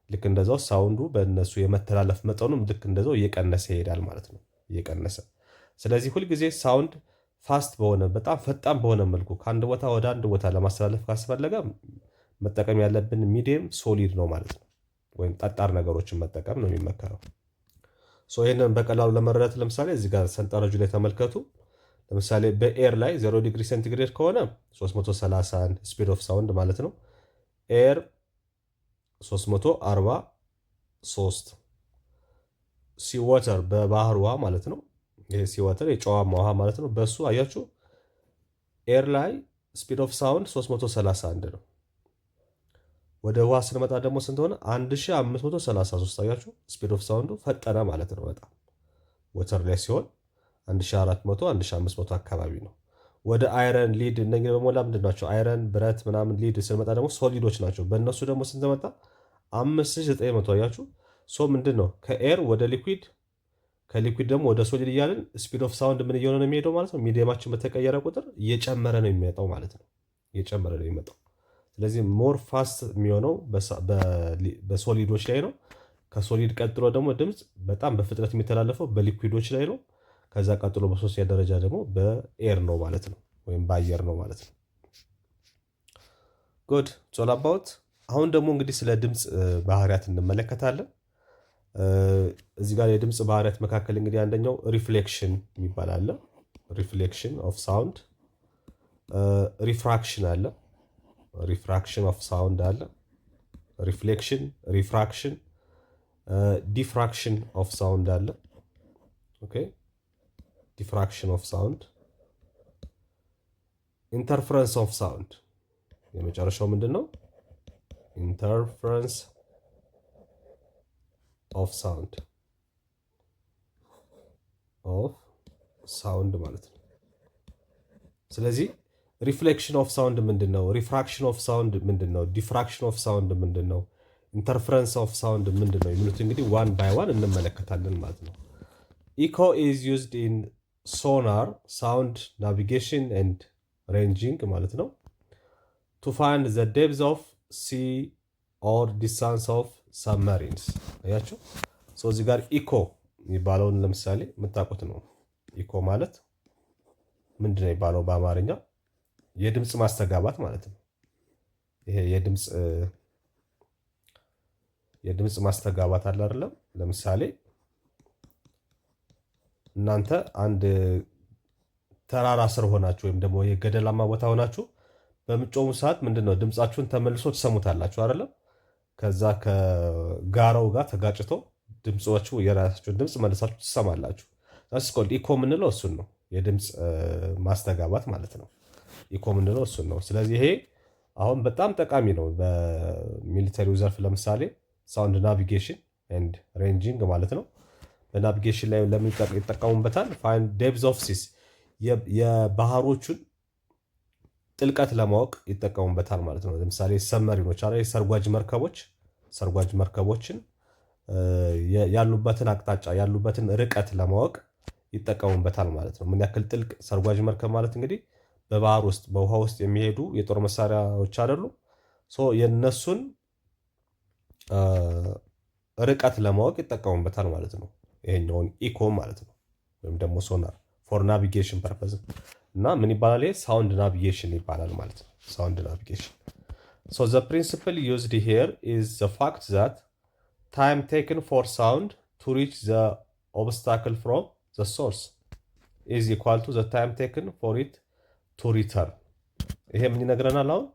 ልክ እንደዛው ሳውንዱ በእነሱ የመተላለፍ መጠኑ ልክ እንደዛው እየቀነሰ ይሄዳል ማለት ነው። እየቀነሰ ስለዚህ ሁልጊዜ ሳውንድ ፋስት በሆነ በጣም ፈጣን በሆነ መልኩ ከአንድ ቦታ ወደ አንድ ቦታ ለማስተላለፍ ካስፈለገ መጠቀም ያለብን ሚዲየም ሶሊድ ነው ማለት ነው። ወይም ጠጣር ነገሮችን መጠቀም ነው የሚመከረው። ይህንን በቀላሉ ለመረዳት ለምሳሌ እዚህ ጋር ሰንጠረጁ ላይ ተመልከቱ። ለምሳሌ በኤር ላይ 0 ዲግሪ ሴንቲግሬድ ከሆነ 331 ስፒድ ኦፍ ሳውንድ ማለት ነው። ኤር 343 ሲወተር በባህር ውሃ ማለት ነው። ይሄ ሲወተር የጨዋማ ውሃ ማለት ነው። በሱ አያችሁ ኤር ላይ ስፒድ ኦፍ ሳውንድ 331 ነው። ወደ ውሃ ስንመጣ ደግሞ ስንት ሆነ? 1533 አያችሁ ስፒድ ኦፍ ሳውንዱ ፈጠነ ማለት ነው በጣም ወተር ላይ ሲሆን 1400 1500 አካባቢ ነው። ወደ አይረን ሊድ እነኚህ በሞላ ምንድን ናቸው? አይረን ብረት ምናምን ሊድ ስንመጣ ደግሞ ሶሊዶች ናቸው። በእነሱ ደግሞ ስንት መጣ? 5900 አያችሁ። ምንድን ነው ከኤር ወደ ሊኩዊድ ከሊኩዊድ ደግሞ ወደ ሶሊድ እያለን ስፒድ ኦፍ ሳውንድ ምን እየሆነ ነው የሚሄደው ማለት ነው። ሚዲየማችን በተቀየረ ቁጥር እየጨመረ ነው የሚመጣው ማለት ነው። እየጨመረ ነው የሚመጣው። ስለዚህ ሞር ፋስት የሚሆነው በሶሊዶች ላይ ነው። ከሶሊድ ቀጥሎ ደግሞ ድምፅ በጣም በፍጥነት የሚተላለፈው በሊኩዊዶች ላይ ነው። ከዛ ቀጥሎ በሶስተኛ ደረጃ ደግሞ በኤር ነው ማለት ነው፣ ወይም በአየር ነው ማለት ነው። ጉድ ሶል አባውት። አሁን ደግሞ እንግዲህ ስለ ድምፅ ባህሪያት እንመለከታለን። እዚህ ጋር የድምፅ ባህሪያት መካከል እንግዲህ አንደኛው ሪፍሌክሽን የሚባል አለ። ሪፍሌክሽን ኦፍ ሳውንድ፣ ሪፍራክሽን አለ። ሪፍራክሽን ኦፍ ሳውንድ አለ። ሪፍሌክሽን፣ ሪፍራክሽን፣ ዲፍራክሽን ኦፍ ሳውንድ አለ። ኦኬ ዲፍራክሽን ኦፍ ሳውንድ፣ ኢንተርፈረንስ ኦፍ ሳውንድ። የመጨረሻው ምንድን ነው? ኢንተርፈረንስ ኦፍ ሳውንድ ማለት ነው። ስለዚህ ሪፍሌክሽን ኦፍ ሳውንድ ምንድን ነው? ሪፍራክሽን ኦፍ ሳውንድ ምንድን ነው? ዲፍራክሽን ኦፍ ሳውንድ ምንድን ነው? ኢንተርፈረንስ ኦፍ ሳውንድ ምንድን ነው? የሚሉት እንግዲህ ዋን ባይ ዋን እንመለከታለን ማለት ነው። ኢኮ ኢዝ ዩዝድ ኢን ሶናር ሳውንድ ናቪጌሽን ኤንድ ሬንጂንግ ማለት ነው። ቱ ፋይንድ ዘ ዴፕዝ ኦፍ ሲ ኦር ዲስታንስ ኦፍ ሰብመሪንስ። አያችሁ እዚህ ጋር ኢኮ የሚባለውን ለምሳሌ የምታውቁት ነው። ኢኮ ማለት ምንድን ነው የሚባለው በአማርኛ? የድምፅ ማስተጋባት ማለት ነው። ይሄ የድምፅ ማስተጋባት አለ አይደለም? ለምሳሌ እናንተ አንድ ተራራ ስር ሆናችሁ ወይም ደግሞ የገደላማ ቦታ ሆናችሁ በምጮሙ ሰዓት ምንድነው ድምፃችሁን ተመልሶ ትሰሙታላችሁ አይደለም? ከዛ ከጋራው ጋር ተጋጭቶ ድምጾቹ የራሳችሁን ድምፅ መልሳችሁ ትሰማላችሁ። ኢኮ የምንለው እሱን ነው። የድምፅ ማስተጋባት ማለት ነው። ኢኮ የምንለው እሱን ነው። ስለዚህ ይሄ አሁን በጣም ጠቃሚ ነው በሚሊተሪው ዘርፍ። ለምሳሌ ሳውንድ ናቪጌሽን ኤንድ ሬንጂንግ ማለት ነው። በናቪጌሽን ላይ ለምን ይጠቀሙበታል? ፋይንድ ዴፕዝ ኦፍ ሲስ፣ የባህሮቹን ጥልቀት ለማወቅ ይጠቀሙበታል ማለት ነው። ለምሳሌ ሰብመሪኖች አለ፣ ሰርጓጅ መርከቦችን ያሉበትን አቅጣጫ ያሉበትን ርቀት ለማወቅ ይጠቀሙበታል ማለት ነው። ምን ያክል ጥልቅ ሰርጓጅ መርከብ ማለት እንግዲህ በባህር ውስጥ በውሃ ውስጥ የሚሄዱ የጦር መሳሪያዎች አይደሉ? የነሱን ርቀት ለማወቅ ይጠቀሙበታል ማለት ነው። ይሄኛውን ኢኮ ማለት ነው፣ ወይም ደግሞ ሶናር ፎር ናቪጌሽን ፐርፐዝ እና ምን ይባላል? ይሄ ሳውንድ ናቪጌሽን ይባላል ማለት ነው። ሳውንድ ናቪጌሽን ዘ ፕሪንሲፕል ዩዝድ ሄር ኢዝ ዘ ፋክት ዛት ታይም ቴክን ፎር ሳውንድ ቱ ሪች ዘ ኦብስታክል ፍሮም ዘ ሶርስ ኢዝ ኢኳል ቱ ዘ ታይም ቴክን ፎር ኢት ቱ ሪተርን። ይሄ ምን ይነግረናል? አሁን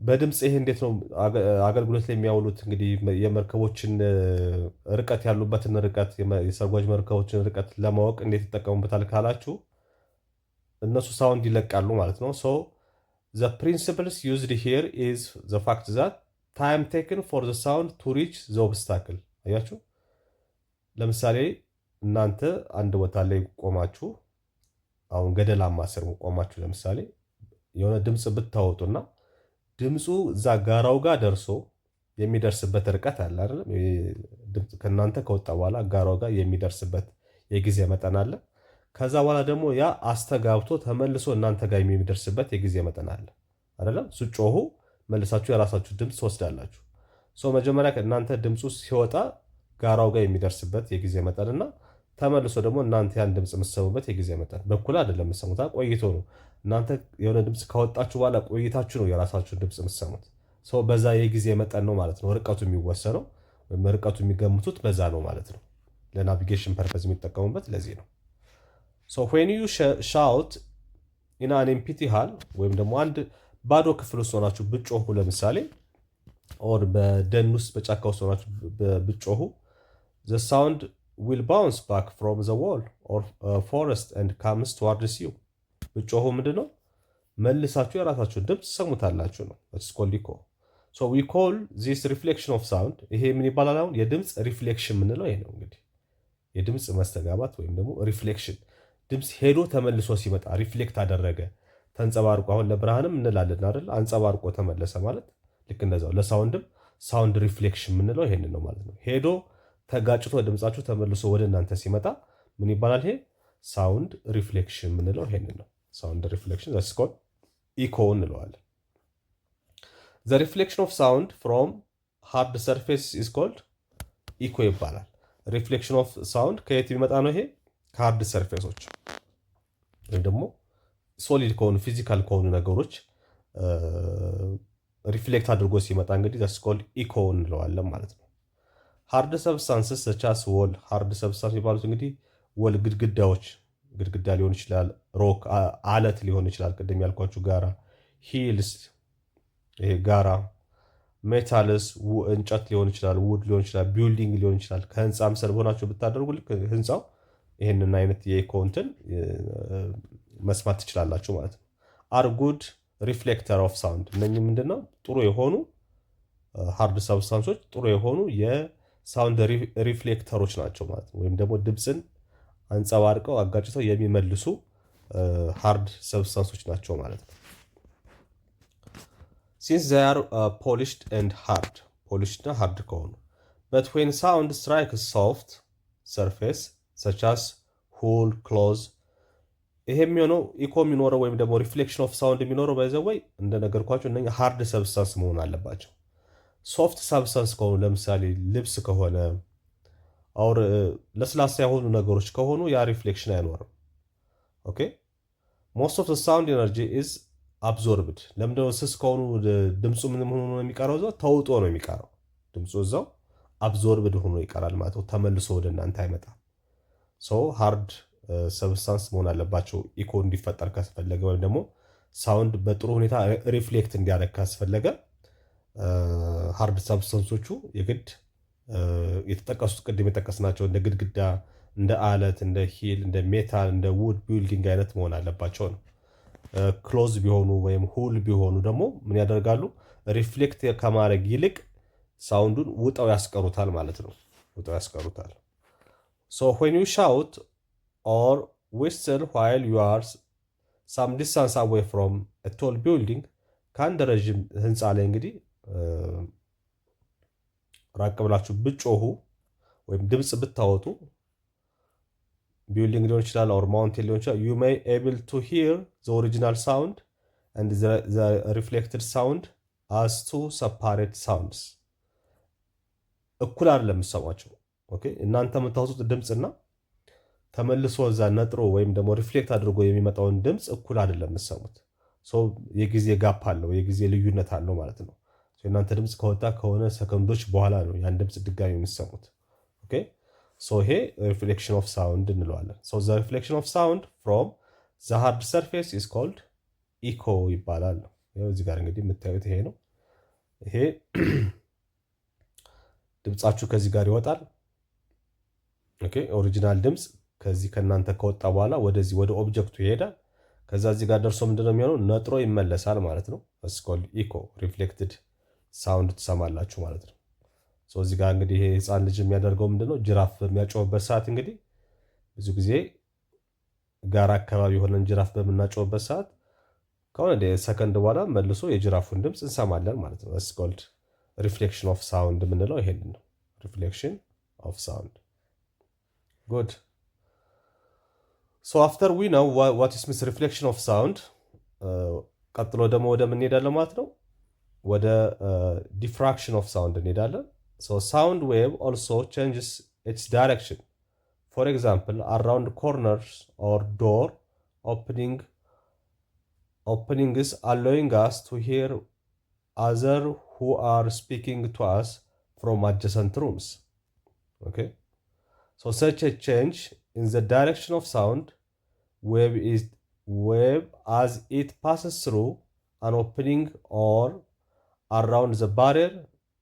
በድምፅ ይሄ እንዴት ነው አገልግሎት ላይ የሚያውሉት? እንግዲህ የመርከቦችን ርቀት ያሉበትን ርቀት የሰርጓጅ መርከቦችን ርቀት ለማወቅ እንዴት ይጠቀሙበታል ካላችሁ እነሱ ሳውንድ ይለቃሉ ማለት ነው። ዘ ፕሪንሲፕልስ ዩዝድ ሂር ኢዝ ዘ ፋክት ዛት ታይም ቴክን ፎር ዘ ሳውንድ ቱ ሪች ዘ ኦብስታክል። አያችሁ ለምሳሌ እናንተ አንድ ቦታ ላይ ቆማችሁ፣ አሁን ገደላማ ስር ቆማችሁ ለምሳሌ የሆነ ድምፅ ብታወጡና ድምፁ እዛ ጋራው ጋር ደርሶ የሚደርስበት ርቀት አለ አይደለም? ድምፅ ከእናንተ ከወጣ በኋላ ጋራው ጋር የሚደርስበት የጊዜ መጠን አለ። ከዛ በኋላ ደግሞ ያ አስተጋብቶ ተመልሶ እናንተ ጋር የሚደርስበት የጊዜ መጠን አለ አይደለም? ስትጮሁ መልሳችሁ የራሳችሁ ድምፅ ትወስዳላችሁ። መጀመሪያ ከእናንተ ድምፁ ሲወጣ ጋራው ጋር የሚደርስበት የጊዜ መጠንና ተመልሶ ደግሞ እናንተ ያን ድምፅ የምትሰሙበት የጊዜ መጠን በኩል አይደለም የምትሰሙት፣ ቆይቶ ነው። እናንተ የሆነ ድምፅ ካወጣችሁ በኋላ ቆይታችሁ ነው የራሳችሁን ድምፅ የምትሰሙት። በዛ የጊዜ መጠን ነው ማለት ነው ርቀቱ የሚወሰነው፣ ወይም ርቀቱ የሚገምቱት በዛ ነው ማለት ነው። ለናቪጌሽን ፐርፐዝ የሚጠቀሙበት ለዚህ ነው። ዌን ዩ ሻውት ኢን አን ኤምፕቲ ሃል ወይም ደግሞ አንድ ባዶ ክፍል ውስጥ ሆናችሁ ብጮሁ፣ ለምሳሌ ኦር በደን ውስጥ በጫካ ውስጥ ሆናችሁ ብጮሁ the sound will bounce back from the wall or forest and comes towards you። ብጮሁ ምንድነው መልሳችሁ የራሳችሁን ድምፅ ሰሙታላችሁ ነው። it's called echo። so we call this reflection of sound። ይሄ ምን ይባላል? አሁን የድምፅ ሪፍሌክሽን የምንለው ይሄ ነው። እንግዲህ የድምፅ መስተጋባት ወይም ደግሞ ሪፍሌክሽን፣ ድምፅ ሄዶ ተመልሶ ሲመጣ ሪፍሌክት አደረገ፣ ተንጸባርቆ፣ አሁን ለብርሃንም እንላለን አይደል? አንጸባርቆ ተመለሰ ማለት ልክ እንደዛው ለሳውንድም ሳውንድ ሪፍሌክሽን የምንለው ይሄንን ነው ማለት ነው። ሄዶ ተጋጭቶ ድምጻችሁ ተመልሶ ወደ እናንተ ሲመጣ ምን ይባላል? ይሄ ሳውንድ ሪፍሌክሽን የምንለው ይሄንን ነው። ሳውንድ ሪፍሌክሽን that's called echo እንለዋለን። the reflection of sound from hard surface is called echo ይባላል። ሪፍሌክሽን ኦፍ ሳውንድ ከየት የሚመጣ ነው? ይሄ ከሃርድ ሰርፌሶች ወይም ደግሞ ሶሊድ ከሆኑ ፊዚካል ከሆኑ ነገሮች ሪፍሌክት አድርጎ ሲመጣ እንግዲህ that's called echo እንለዋለን ማለት ነው። ሃርድ ሰብስታንስስ ሰቻስ ወል፣ ሃርድ ሰብስታንስ የሚባሉት እንግዲህ ወል ግድግዳዎች፣ ግድግዳ ሊሆን ይችላል፣ ሮክ አለት ሊሆን ይችላል፣ ቅድም ያልኳችሁ ጋራ፣ ሂልስ ይሄ ጋራ፣ ሜታልስ እንጨት ሊሆን ይችላል፣ ውድ ሊሆን ይችላል፣ ቢልዲንግ ሊሆን ይችላል። ከህንፃ ምሰል ሆናችሁ ብታደርጉ ልክ ህንፃው ይሄንን አይነት የኢኮ እንትን መስማት ትችላላችሁ ማለት ነው። አር ጉድ ሪፍሌክተር ኦፍ ሳውንድ፣ እነኚህ ምንድነው ጥሩ የሆኑ ሃርድ ሰብስታንሶች፣ ጥሩ የሆኑ የሳውንድ ሪፍሌክተሮች ናቸው ማለት ነው። ወይም ደግሞ ድምፅን አንጸባርቀው አጋጭተው የሚመልሱ ሃርድ ሰብስታንሶች ናቸው ማለት ነው። ሲንስ they are polished and hard፣ polished እና hard ከሆኑ but when sound strikes soft surface such as wool cloth፣ ይሄ የሚሆነው ኢኮ የሚኖረው ወይም ደግሞ ሪፍሌክሽን ኦፍ ሳውንድ የሚኖረው ባይዘወይ እንደነገርኳቸው እነኛ ሃርድ ሰብስታንስ መሆን አለባቸው። ሶፍት ሰብስታንስ ከሆኑ ለምሳሌ ልብስ ከሆነ አውር ለስላሳ የሆኑ ነገሮች ከሆኑ ያ ሪፍሌክሽን አይኖርም። ኦኬ ሞስት ኦፍ ሳውንድ ኤነርጂ ኢዝ አብዞርብድ። ለምንድነው ስስ ከሆኑ ድምፁ ምን ሆኖ ነው የሚቀረው? እዛው ተውጦ ነው የሚቀረው ድምፁ፣ እዛው አብዞርብድ ሆኖ ይቀራል ማለት ነው። ተመልሶ ወደ እናንተ አይመጣም። ሶ ሃርድ ሰብስታንስ መሆን አለባቸው ኢኮ እንዲፈጠር ካስፈለገ፣ ወይም ደግሞ ሳውንድ በጥሩ ሁኔታ ሪፍሌክት እንዲያደርግ ካስፈለገ ሃርድ ሰብስታንሶቹ የግድ የተጠቀሱት ቅድም የጠቀስናቸው እንደ ግድግዳ፣ እንደ አለት፣ እንደ ሂል፣ እንደ ሜታል፣ እንደ ውድ ቢልዲንግ አይነት መሆን አለባቸው ነው። ክሎዝ ቢሆኑ ወይም ሁል ቢሆኑ ደግሞ ምን ያደርጋሉ? ሪፍሌክት ከማድረግ ይልቅ ሳውንዱን ውጠው ያስቀሩታል ማለት ነው። ውጠው ያስቀሩታል። ሶ when you shout or whistle while you are some distance away from a tall building፣ ከአንድ ረዥም ህንፃ ላይ እንግዲህ ራቅ ብላችሁ ብጮሁ ወይም ድምፅ ብታወጡ ቢልዲንግ ሊሆን ይችላል ኦር ማውንቴን ሊሆን ይችላል you may able to hear the original sound and the reflected sound as two separate sounds። እኩል አይደለም የምትሰሟቸው። ኦኬ እናንተ የምታወጡት ድምፅና ተመልሶ እዛ ነጥሮ ወይም ደግሞ ሪፍሌክት አድርጎ የሚመጣውን ድምፅ እኩል አይደለም የምትሰሙት። ሶ የጊዜ ጋፕ አለው፣ የጊዜ ልዩነት አለው ማለት ነው። ሶ እናንተ ድምፅ ከወጣ ከሆነ ሰከንዶች በኋላ ነው ያን ድምፅ ድጋሚ የምትሰሙት። ኦኬ ሶ ይሄ ሪፍሌክሽን ኦፍ ሳውንድ እንለዋለን። ሶ ዘ ሪፍሌክሽን ኦፍ ሳውንድ ፍሮም ዘ ሃርድ ሰርፌስ ኢዝ ኮልድ ኢኮ ይባላል። እዚህ ጋር እንግዲህ የምታዩት ይሄ ነው። ይሄ ድምጻችሁ ከዚህ ጋር ይወጣል። ኦኬ ኦሪጂናል ድምፅ ከዚህ ከእናንተ ከወጣ በኋላ ወደዚህ ወደ ኦብጀክቱ ይሄዳል። ከዛ እዚህ ጋር ደርሶ ምንድነው የሚሆነው? ነጥሮ ይመለሳል ማለት ነው። ኢትስ ኮልድ ኢኮ፣ ሪፍሌክትድ ሳውንድ ትሰማላችሁ ማለት ነው። ሶ እዚህ ጋር እንግዲህ ይሄ ህፃን ልጅ የሚያደርገው ምንድነው? ጅራፍ በሚያጮህበት ሰዓት እንግዲህ ብዙ ጊዜ ጋራ አካባቢ ሆነን ጅራፍ በምናጮህበት ሰዓት ከሆነ ሰከንድ በኋላ መልሶ የጅራፉን ድምፅ እንሰማለን ማለት ነው። ኢትስ ኮልድ ሪፍሌክሽን ኦፍ ሳውንድ የምንለው ይሄንን ነው። ሪፍሌክሽን ኦፍ ሳውንድ። ጉድ ሶ አፍተር ዊ ነው ዋት ኢስ ሚስ ሪፍሌክሽን ኦፍ ሳውንድ። ቀጥሎ ደግሞ ወደ ምን እንሄዳለን ማለት ነው? ወደ ዲፍራክሽን ኦፍ ሳውንድ እንሄዳለን። ሶ ሳውንድ ዌቭ ኦልሶ ቼንጅስ ኢትስ ዳይሬክሽን For example, around corners or door openings allowing us to hear others who are speaking to us from adjacent rooms. Okay, so such a change in the direction of sound wave as it passes through an opening or around the barrier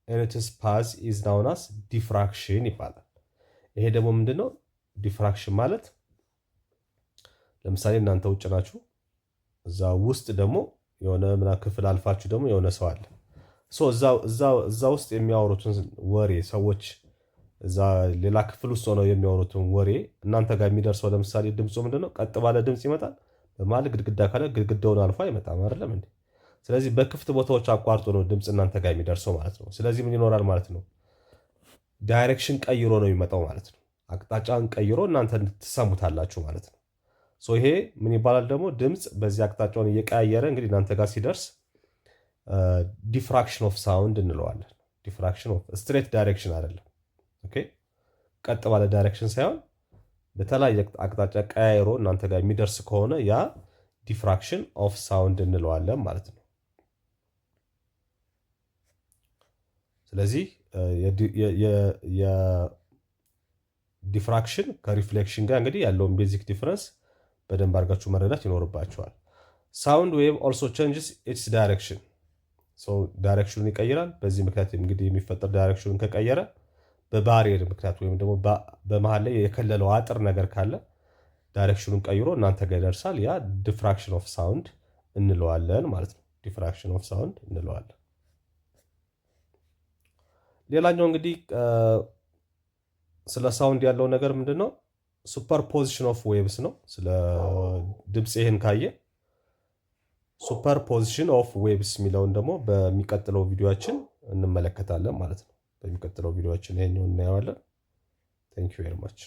in its path is known as diffraction ይባላል። ይሄ ደግሞ ምንድነው? ዲፍራክሽን ማለት ለምሳሌ እናንተ ውጭ ናችሁ፣ እዛ ውስጥ ደግሞ የሆነ ምና ክፍል አልፋችሁ ደግሞ የሆነ ሰው አለ። እዛ ውስጥ የሚያወሩትን ወሬ ሰዎች እዛ ሌላ ክፍል ውስጥ ሆነው የሚያወሩትን ወሬ እናንተ ጋር የሚደርሰው ለምሳሌ ድምፁ ምንድነው? ቀጥ ባለ ድምፅ ይመጣል። በመሀል ግድግዳ ካለ ግድግዳውን አልፎ አይመጣም አይደለም እንዴ? ስለዚህ በክፍት ቦታዎች አቋርጦ ነው ድምፅ እናንተ ጋር የሚደርሰው ማለት ነው። ስለዚህ ምን ይኖራል ማለት ነው? ዳይሬክሽን ቀይሮ ነው የሚመጣው ማለት ነው። አቅጣጫን ቀይሮ እናንተ ትሰሙታላችሁ ማለት ነው። ይሄ ምን ይባላል ደግሞ? ድምፅ በዚህ አቅጣጫውን እየቀያየረ እንግዲህ እናንተ ጋር ሲደርስ ዲፍራክሽን ኦፍ ሳውንድ እንለዋለን። ዲፍራክሽን ኦፍ ስትሬት ዳይሬክሽን አይደለም። ኦኬ፣ ቀጥ ባለ ዳይሬክሽን ሳይሆን በተለያየ አቅጣጫ ቀያይሮ እናንተ ጋር የሚደርስ ከሆነ ያ ዲፍራክሽን ኦፍ ሳውንድ እንለዋለን ማለት ነው። ስለዚህ የዲፍራክሽን ከሪፍሌክሽን ጋር እንግዲህ ያለውን ቤዚክ ዲፍረንስ በደንብ አድርጋችሁ መረዳት ይኖርባችኋል። ሳውንድ ዌቭ ኦልሶ ቼንጅስ ኢትስ ዳይሬክሽን፣ ዳይሬክሽኑን ይቀይራል። በዚህ ምክንያት እንግዲህ የሚፈጠር ዳይሬክሽኑን ከቀየረ በባሪየር ምክንያት ወይም ደግሞ በመሃል ላይ የከለለው አጥር ነገር ካለ ዳይሬክሽኑን ቀይሮ እናንተ ጋር ይደርሳል። ያ ዲፍራክሽን ኦፍ ሳውንድ እንለዋለን ማለት ነው። ዲፍራክሽን ኦፍ ሳውንድ እንለዋለን። ሌላኛው እንግዲህ ስለ ሳውንድ ያለው ነገር ምንድነው? ሱፐርፖዚሽን ኦፍ ዌቭስ ነው። ስለ ድምፅ ይሄን ካየ ሱፐርፖዚሽን ኦፍ ዌቭስ የሚለውን ደግሞ በሚቀጥለው ቪዲዮአችን እንመለከታለን ማለት ነው። በሚቀጥለው ቪዲዮአችን ይሄኛውን እናየዋለን። ቴንክ ዩ ቬሪ ማች